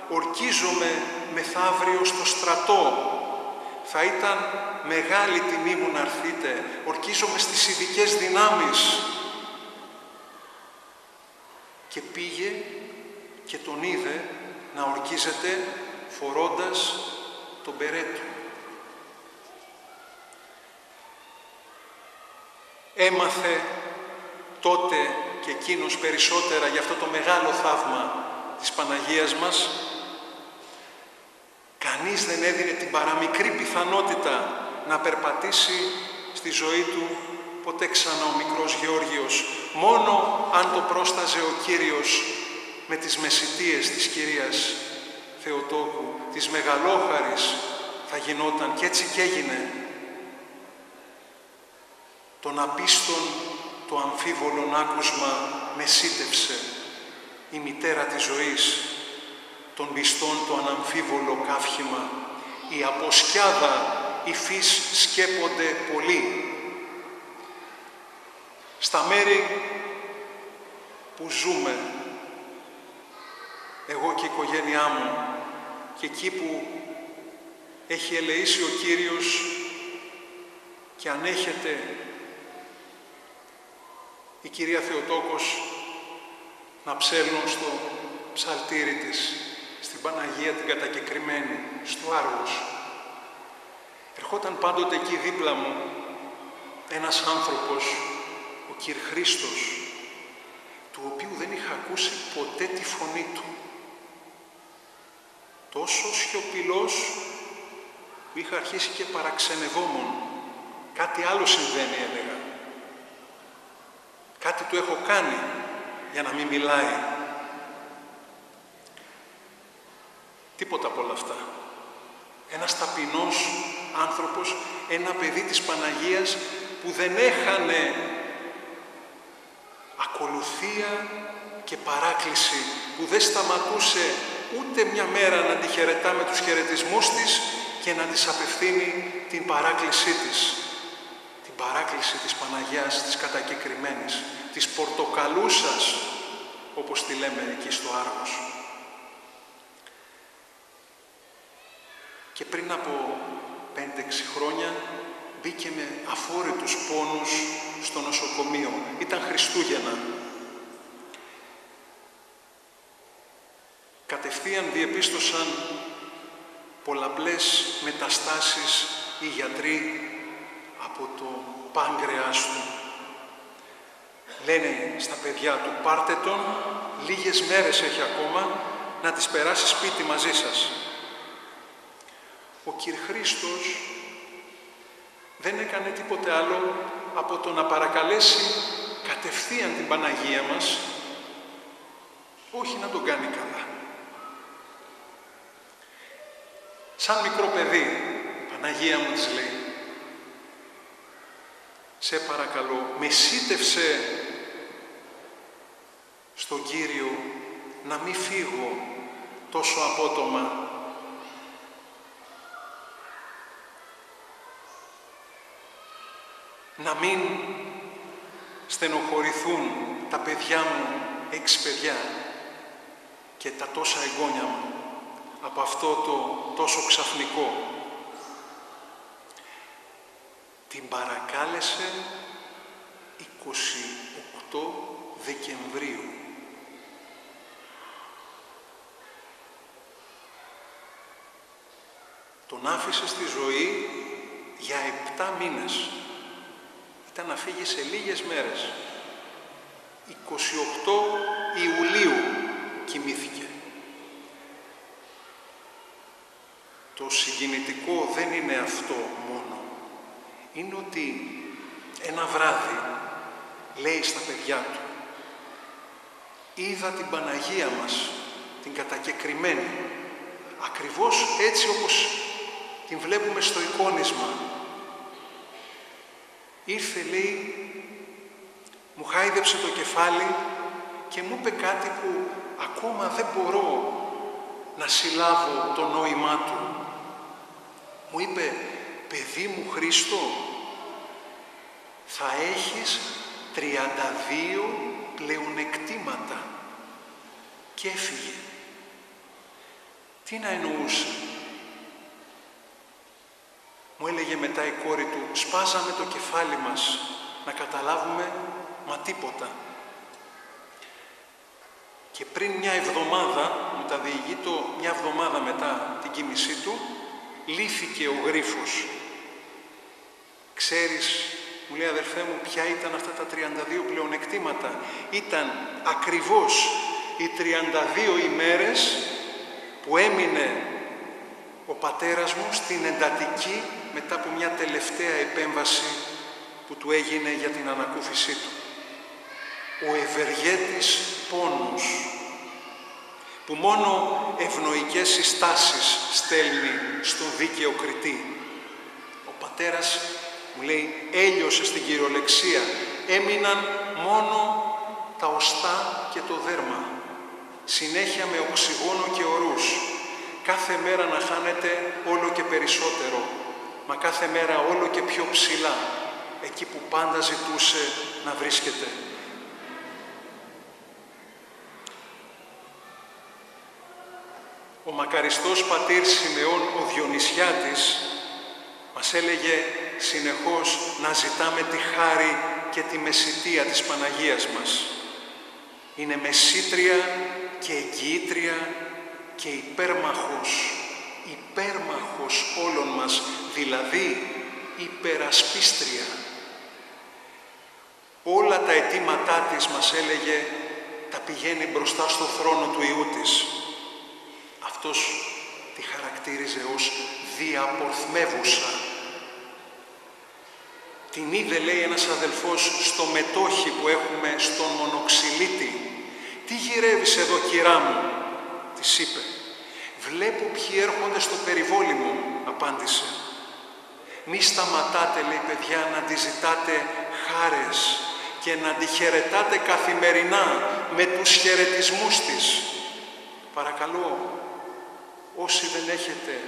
Ορκίζομαι μεθαύριο στο στρατό. Θα ήταν μεγάλη τιμή μου να έρθετε. Ορκίζομαι στις ειδικές δυνάμεις». Και πήγε και τον είδε να ορκίζεται φορώντας τον μπερέ του. Έμαθε τότε και εκείνος περισσότερα για αυτό το μεγάλο θαύμα της Παναγίας μας. Κανείς δεν έδινε την παραμικρή πιθανότητα να περπατήσει στη ζωή του ποτέ ξανά ο μικρός Γεώργιος, μόνο αν το πρόσταζε ο Κύριος με τις μεσιτείες της κυρίας Θεοτόκου, της Μεγαλόχαρης θα γινόταν, και έτσι και έγινε. Τον απίστον το αμφίβολον άκουσμα μεσίτευσε η μητέρα της ζωής, τον πιστόν το αναμφίβολο καύχημα. Η αποσκιάδα υφής σκέπονται πολύ. Στα μέρη που ζούμε, εγώ και η οικογένειά μου, και εκεί που έχει ελεήσει ο Κύριος και ανέχεται η κυρία Θεοτόκος να ψέλνουν στο ψαλτήρι της, στην Παναγία την κατακεκριμένη, στο Άργος. Ερχόταν πάντοτε εκεί δίπλα μου ένας άνθρωπος, ο Κυρ Χρήστος, του οποίου δεν είχα ακούσει ποτέ τη φωνή του. τόσο σιωπηλός που είχα αρχίσει και παραξενευόμουν. Κάτι άλλο συμβαίνει, έλεγα. Κάτι του έχω κάνει για να μην μιλάει. Τίποτα από όλα αυτά. Ένας ταπεινός άνθρωπος, ένα παιδί της Παναγίας που δεν έχανε ακολουθία και παράκληση, που δεν σταματούσε ούτε μια μέρα να τη χαιρετά με τους χαιρετισμούς της και να της απευθύνει την παράκλησή της. Την παράκληση της Παναγιάς, της κατακεκριμένης, της πορτοκαλούσας, όπως τη λέμε εκεί στο Άργος. Και πριν από 5-6 χρόνια μπήκε με αφόρητους πόνους στο νοσοκομείο. Ήταν Χριστούγεννα. Κατευθείαν διεπίστωσαν πολλαπλές μεταστάσεις οι γιατροί από το πάγκρεας του. Λένε στα παιδιά του, πάρτε τον, λίγες μέρες έχει ακόμα, να τις περάσει σπίτι μαζί σας. Ο Κυρ Χρήστος δεν έκανε τίποτε άλλο από το να παρακαλέσει κατευθείαν την Παναγία μας, όχι να τον κάνει καλά. Σαν μικρό παιδί, Παναγία μου της λέει, σε παρακαλώ, μεσίτευσε στον Κύριο να μην φύγω τόσο απότομα. Να μην στενοχωρηθούν τα παιδιά μου, 6 παιδιά, και τα τόσα εγγόνια μου από αυτό το τόσο ξαφνικό. Την παρακάλεσε 28 Δεκεμβρίου. Τον άφησε στη ζωή για 7 μήνες. Ήταν να φύγει σε λίγες μέρες. 28 Ιουλίου κοιμήθηκε. Το συγκινητικό δεν είναι αυτό μόνο. Είναι ότι ένα βράδυ λέει στα παιδιά του, είδα την Παναγία μας, την κατακεκριμένη, ακριβώς έτσι όπως την βλέπουμε στο εικόνισμα. Ήρθε, λέει, μου χάιδεψε το κεφάλι και μου είπε κάτι που ακόμα δεν μπορώ να συλλάβω το νόημά του. Μου είπε, παιδί μου Χρήστο, θα έχεις 32 πλεονεκτήματα. Και έφυγε. Τι να εννοούσε? Μου έλεγε μετά η κόρη του, σπάζαμε το κεφάλι μας να καταλάβουμε, μα τίποτα. Και πριν μια εβδομάδα, μου τα διηγείτο μια εβδομάδα μετά την κοίμησή του, λύθηκε ο γρίφος. Ξέρεις, μου λέει, αδερφέ μου, ποια ήταν αυτά τα 32 πλεονεκτήματα? Ήταν ακριβώς οι 32 ημέρες που έμεινε ο πατέρας μου στην εντατική μετά από μια τελευταία επέμβαση που του έγινε για την ανακούφισή του. Ο ευεργέτης πόνος, που μόνο ευνοϊκές συστάσεις στέλνει στον δίκαιο κριτή. Ο πατέρας, μου λέει, έλειωσε στην κυριολεξία. Έμειναν μόνο τα οστά και το δέρμα. Συνέχεια με οξυγόνο και ορούς. Κάθε μέρα να χάνεται όλο και περισσότερο, μα κάθε μέρα όλο και πιο ψηλά, εκεί που πάντα ζητούσε να βρίσκεται. Ο μακαριστός πατήρ Σιμεών, ο Διονυσιάτης, μας έλεγε συνεχώς να ζητάμε τη χάρη και τη μεσιτεία της Παναγίας μας. Είναι μεσίτρια και εγγυήτρια και υπέρμαχος όλων μας, δηλαδή υπερασπίστρια. Όλα τα αιτήματά της, μας έλεγε, τα πηγαίνει μπροστά στο θρόνο του Υιού της. Αυτός τη χαρακτήριζε ως διαπορθμεύουσα. Την είδε, λέει, ένας αδελφός στο μετόχι που έχουμε στον Μονοξυλίτη. «Τι γυρεύεις εδώ, κυρά μου?» της είπε. «Βλέπω ποιοι έρχονται στο περιβόλι μου», απάντησε. «Μη σταματάτε», λέει, παιδιά, να τη ζητάτε χάρες και να τη χαιρετάτε καθημερινά με τους χαιρετισμούς της. Παρακαλώ, όσοι δεν έχετε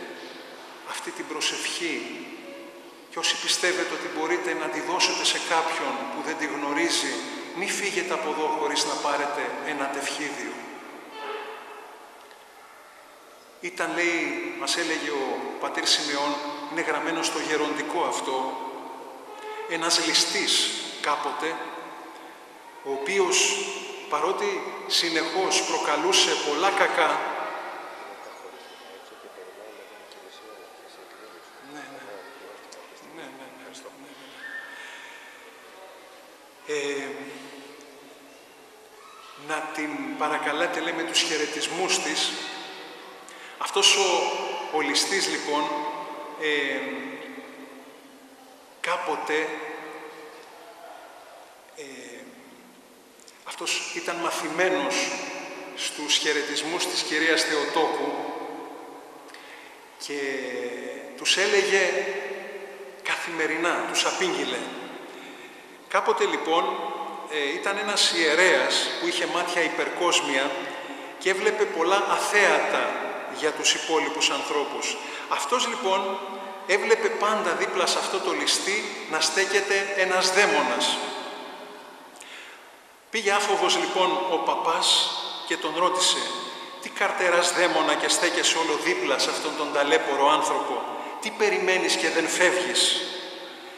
αυτή την προσευχή και όσοι πιστεύετε ότι μπορείτε να τη δώσετε σε κάποιον που δεν τη γνωρίζει, μη φύγετε από εδώ χωρίς να πάρετε ένα τευχίδιο. Ήταν, λέει, μας έλεγε ο πατήρ Σιμεών, είναι γραμμένο στο γεροντικό αυτό, ένας ληστής κάποτε, ο οποίος παρότι συνεχώς προκαλούσε πολλά κακά, να την παρακαλάτε, λέει, με τους χαιρετισμούς της. Αυτός ο ληστής, λοιπόν, κάποτε αυτός ήταν μαθημένος στους χαιρετισμούς της κυρίας Θεοτόκου και τους έλεγε καθημερινά, τους απήγγειλε. Κάποτε, λοιπόν, ήταν ένας ιερέας που είχε μάτια υπερκόσμια και έβλεπε πολλά αθέατα για τους υπόλοιπους ανθρώπους. Αυτός, λοιπόν, έβλεπε πάντα δίπλα σε αυτό το ληστή να στέκεται ένας δαίμονας. Πήγε άφοβος, λοιπόν, ο παπάς και τον ρώτησε «Τι καρτεράς δαίμονα και στέκεσαι όλο δίπλα σε αυτόν τον ταλέπορο άνθρωπο, τι περιμένεις και δεν φεύγεις?»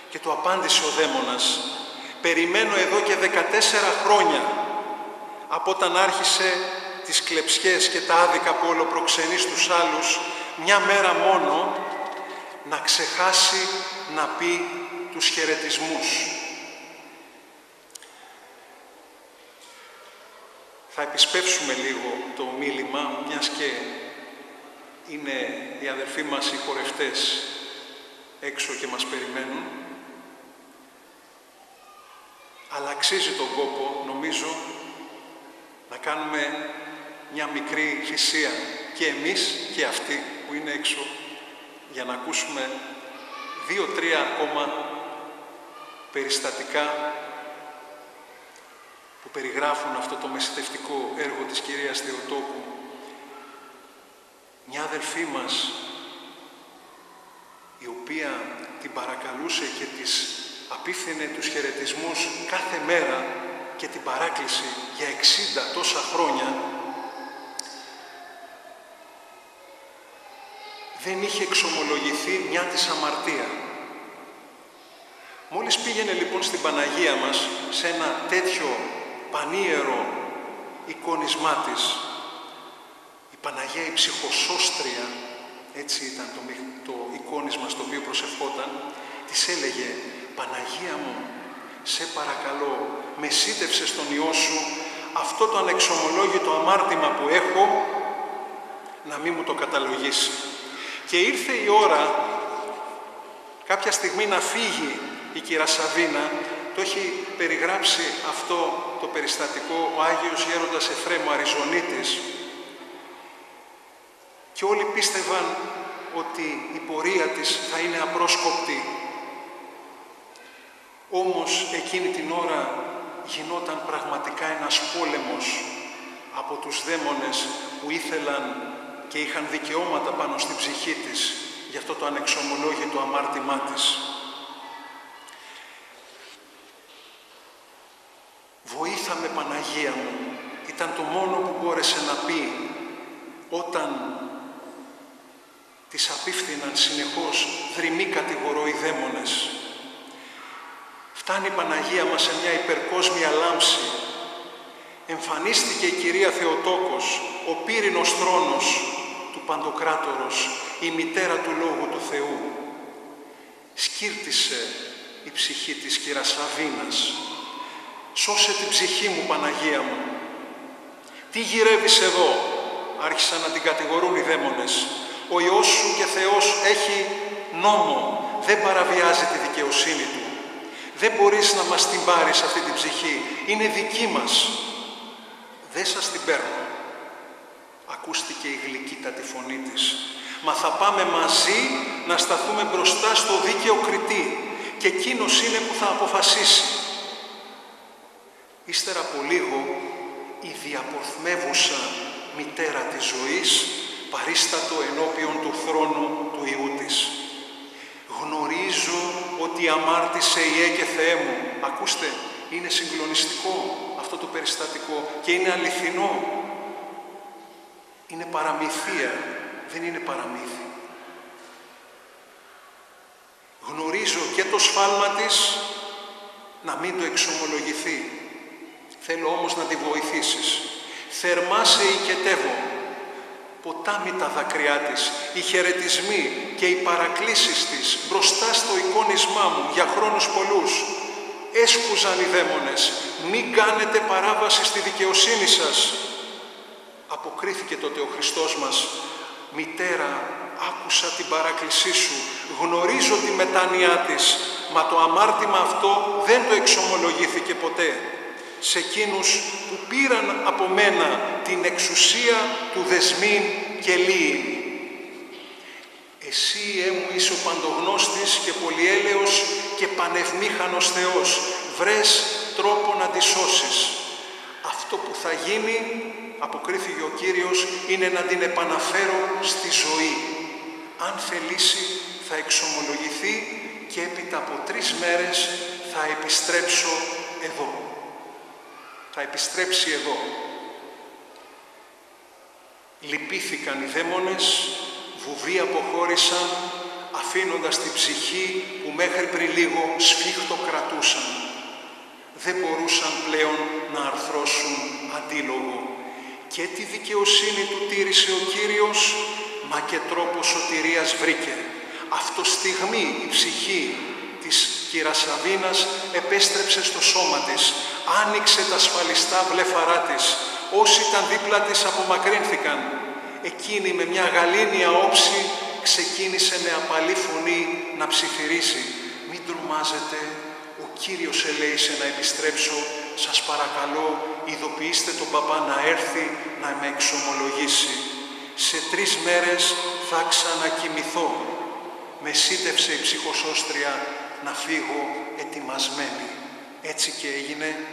Και του απάντησε ο δαίμονας «Περιμένω εδώ και 14 χρόνια, από όταν άρχισε τις κλεψιές και τα άδικα που όλο προξενεί στους άλλους, μια μέρα μόνο να ξεχάσει να πει τους χαιρετισμούς». Θα επισπεύσουμε λίγο το μίλημα, μιας και είναι οι αδερφοί μας οι χορευτές έξω και μας περιμένουν. Αλλά αξίζει τον κόπο, νομίζω, να κάνουμε μια μικρή θυσία και εμείς και αυτοί που είναι έξω, για να ακούσουμε 2-3 ακόμα περιστατικά που περιγράφουν αυτό το μεσητευτικό έργο της κυρίας Θεοτόκου. Μια αδελφή μας, η οποία την παρακαλούσε και της απίφθινε τους χαιρετισμούς κάθε μέρα και την παράκληση για 60 τόσα χρόνια, δεν είχε εξομολογηθεί μια της αμαρτία. Μόλις πήγαινε, λοιπόν, στην Παναγία μας, σε ένα τέτοιο πανίερο εικόνισμά της, η Παναγία η ψυχοσώστρια, έτσι ήταν το εικόνισμα στο οποίο προσευχόταν, της έλεγε «Παναγία μου, σε παρακαλώ, με σύντευσε στον Υιό σου αυτό το ανεξομολόγητο αμάρτημα που έχω, να μην μου το καταλογίσει». Και ήρθε η ώρα κάποια στιγμή να φύγει η κυρία Σαβίνα. Το έχει περιγράψει αυτό το περιστατικό ο Άγιος Γέροντας Εφραίμ Αριζονίτης και όλοι πίστευαν ότι η πορεία της θα είναι απρόσκοπτη. Όμως εκείνη την ώρα γινόταν πραγματικά ένας πόλεμος από τους δαίμονες που ήθελαν και είχαν δικαιώματα πάνω στην ψυχή της για αυτό το ανεξομολόγητο αμάρτημά της. «Βοήθαμε, Παναγία μου», ήταν το μόνο που μπόρεσε να πει όταν της απίφθηναν συνεχώς δρυμοί κατηγορώ οι δαίμονες. Φτάνει η Παναγία μας σε μια υπερκόσμια λάμψη. Εμφανίστηκε η κυρία Θεοτόκος, ο πύρινος θρόνος του Παντοκράτορος, η μητέρα του Λόγου του Θεού. Σκύρτησε η ψυχή της κυρας Σαβίνας. «Σώσε την ψυχή μου, Παναγία μου». «Τι γυρεύεις εδώ?» άρχισαν να την κατηγορούν οι δαίμονες. Ο Υιός σου και Θεός έχει νόμο, δεν παραβιάζει τη δικαιοσύνη Του. Δεν μπορείς να μας την πάρεις αυτή την ψυχή, είναι δική μας. Δεν σας την παίρνω. Ακούστηκε η γλυκύτατη φωνή της. Μα θα πάμε μαζί να σταθούμε μπροστά στο δίκαιο κριτή και εκείνος είναι που θα αποφασίσει. Ύστερα από λίγο η διαπορθμεύουσα μητέρα της ζωής παρίστατο ενώπιον του θρόνου του Υιού της. Γνωρίζω ότι αμάρτησε Ιε και Θεέ μου. Ακούστε, είναι συγκλονιστικό αυτό το περιστατικό και είναι αληθινό. Είναι παραμυθία, δεν είναι παραμύθι. Γνωρίζω και το σφάλμα της, να μην το εξομολογηθεί. Θέλω όμως να τη βοηθήσεις. Θερμά σε οικετεύω. Ποτάμι τα δάκρυά της, οι χαιρετισμοί και οι παρακλήσεις της μπροστά στο εικόνισμά μου για χρόνους πολλούς. Έσκουζαν οι δαίμονες, μην κάνετε παράβαση στη δικαιοσύνη σας. Αποκρίθηκε τότε ο Χριστός μας, μητέρα, άκουσα την παράκλησή σου, γνωρίζω τη μετάνοιά της, μα το αμάρτημα αυτό δεν το εξομολογήθηκε ποτέ. Σε εκείνους που πήραν από μένα την εξουσία του δεσμήν και λύην. Εσύ, Ιε μου, είσαι ο παντογνώστης και πολυέλεος και πανευμήχανος Θεός. Βρες τρόπο να τη σώσεις. Αυτό που θα γίνει, αποκρίθηκε ο Κύριος, είναι να την επαναφέρω στη ζωή. Αν θελήσει, θα εξομολογηθεί και έπειτα από 3 μέρες θα επιστρέψω εδώ. Θα επιστρέψει εδώ. Λυπήθηκαν οι δαίμονες, βουβοί αποχώρησαν, αφήνοντας την ψυχή που μέχρι πριν λίγο σφίχτο κρατούσαν. Δεν μπορούσαν πλέον να αρθρώσουν αντίλογο. Και τη δικαιοσύνη του τήρησε ο Κύριος, μα και τρόπο σωτηρίας βρήκε. Αυτό στιγμή η ψυχή της κυρασαβίνας επέστρεψε στο σώμα της, άνοιξε τα σφαλιστά βλέφαρά της. Όσοι ήταν δίπλα της απομακρύνθηκαν. Εκείνη με μια γαλήνια όψη ξεκίνησε με απαλή φωνή να ψιθυρίζει. Μην τρομάζετε, ο Κύριος ελέησε να επιστρέψω. Σας παρακαλώ, ειδοποιήστε τον παπά να έρθει να με εξομολογήσει. Σε 3 μέρες θα ξανακοιμηθώ. Με σύντευσε η ψυχοσώστρια να φύγω ετοιμασμένη. Έτσι και έγινε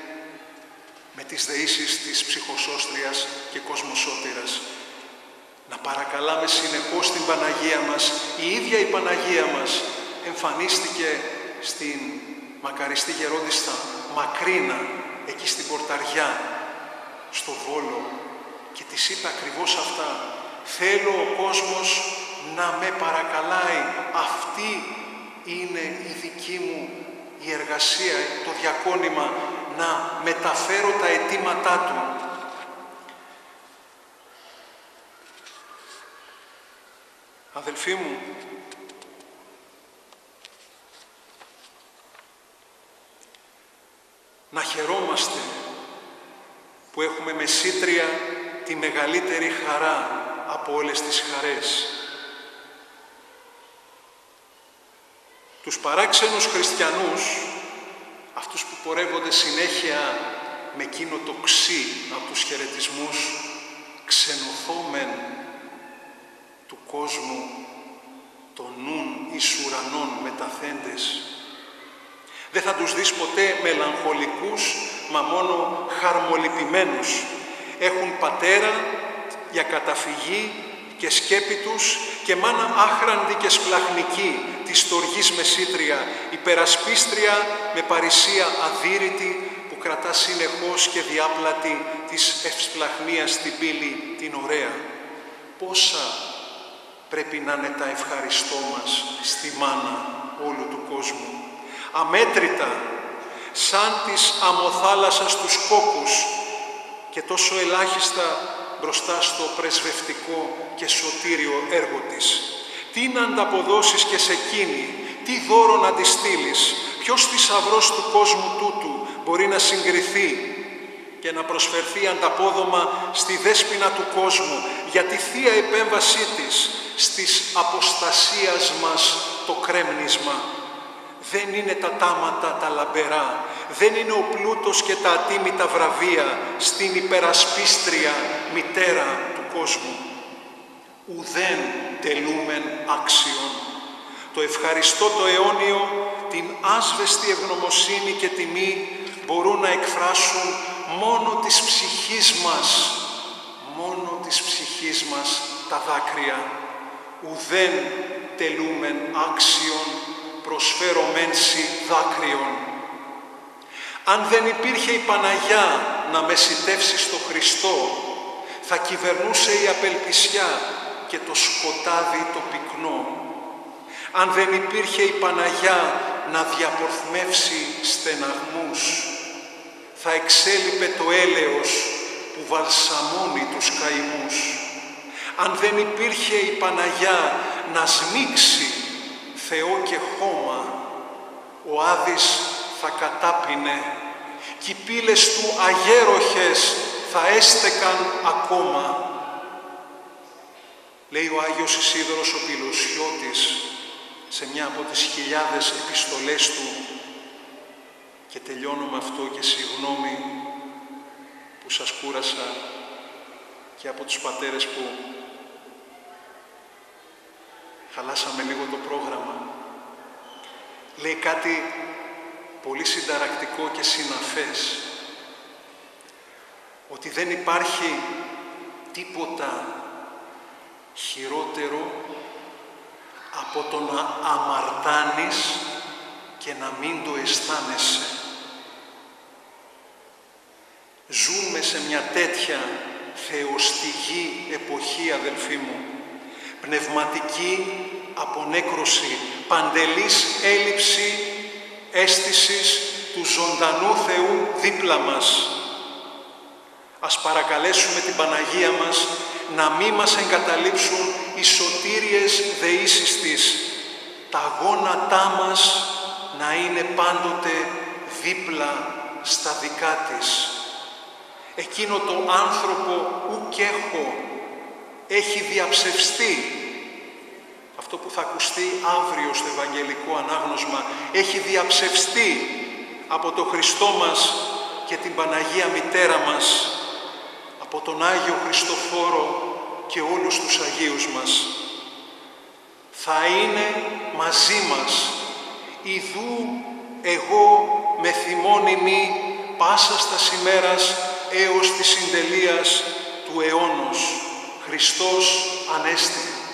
με τις δεήσεις της ψυχοσώστριας και κοσμοσώτηρας. Να παρακαλάμε συνεχώς την Παναγία μας. Η ίδια η Παναγία μας εμφανίστηκε στην μακαριστή γερόντιστα Μακρίνα, εκεί στην Πορταριά, στο Βόλο, και της είπε ακριβώς αυτά. Θέλω ο κόσμος να με παρακαλάει. Αυτή είναι η δική μου η εργασία, το διακόνημα, να μεταφέρω τα αιτήματά του. Αδελφοί μου, να χαιρόμαστε που έχουμε μεσήτρια τη μεγαλύτερη χαρά από όλες τις χαρές. Τους παράξενους χριστιανούς, αυτούς που πορεύονται συνέχεια με εκείνο το ξύ από τους χαιρετισμούς, ξενωθόμεν του κόσμου, των νουν εις ουρανών μεταθέντες. Δεν θα τους δεις ποτέ μελαγχολικούς, μα μόνο χαρμολυπημένους. Έχουν πατέρα για καταφυγή και σκέπη τους και μάνα άχραντη και σπλαχνική, τη στοργής μεσήτρια, υπερασπίστρια με παρησία αδύρυτη που κρατά συνεχώς και διάπλατη της ευσπλαχνίας στην πύλη την ωραία. Πόσα πρέπει να είναι τα ευχαριστώ μας στη μάνα όλου του κόσμου. Αμέτρητα, σαν της αμοθάλασσας τους κόκκους και τόσο ελάχιστα μπροστά στο πρεσβευτικό και σωτήριο έργο της. Τι να ανταποδώσεις και σε εκείνη, τι δώρο να της στείλεις, ποιος θησαυρός του κόσμου τούτου μπορεί να συγκριθεί. και να προσφερθεί ανταπόδομα στη δέσποινα του κόσμου για τη θεία επέμβασή της στις αποστασίας μας το κρέμνισμα. Δεν είναι τα τάματα τα λαμπερά, δεν είναι ο πλούτος και τα ατίμητα βραβεία στην υπερασπίστρια μητέρα του κόσμου. Ουδέν τελούμεν άξιον. Το ευχαριστώ το αιώνιο, την άσβεστη ευγνωμοσύνη και τιμή μπορούν να εκφράσουν μόνο της ψυχής μας τα δάκρυα. Ουδέν τελούμεν άξιον προσφέρωμένσι δάκρυον. Αν δεν υπήρχε η Παναγιά να μεσιτεύσει στο Χριστό, θα κυβερνούσε η απελπισιά και το σκοτάδι το πυκνό. Αν δεν υπήρχε η Παναγιά να διαπορθμεύσει στεναγμούς, θα εξέλιπε το έλεος που βαλσαμώνει τους καημούς. Αν δεν υπήρχε η Παναγιά να σμίξει Θεό και χώμα, ο Άδης θα κατάπινε κι οι πύλες του αγέροχες θα έστεκαν ακόμα. Λέει ο Άγιος Ισίδωρος ο Πυλωσιώτης σε μια από τις χιλιάδες επιστολές του, και τελειώνω με αυτό και συγγνώμη που σας κούρασα και από τους πατέρες που χαλάσαμε λίγο το πρόγραμμα. Λέει κάτι πολύ συνταρακτικό και συναφές, ότι δεν υπάρχει τίποτα χειρότερο από το να αμαρτάνεις και να μην το αισθάνεσαι. Ζούμε σε μια τέτοια θεοστιγή εποχή, αδελφοί μου. Πνευματική απονέκρωση, παντελής έλλειψη αίσθησης του ζωντανού Θεού δίπλα μας. Ας παρακαλέσουμε την Παναγία μας να μη μας εγκαταλείψουν οι σωτήριες δεήσεις της, τα γόνατά μας να είναι πάντοτε δίπλα στα δικά της. Εκείνο το άνθρωπο ουκ έχω έχει διαψευστεί. Αυτό που θα ακουστεί αύριο στο Ευαγγελικό Ανάγνωσμα έχει διαψευστεί από το Χριστό μας και την Παναγία Μητέρα μας, από τον Άγιο Χριστοφόρο και όλους τους Αγίους μας. Θα είναι μαζί μας. Ιδού εγώ με θυμώνυμη πάσας τας ημέρας έως της συντελείας του αιώνος. Χριστός Ανέστη.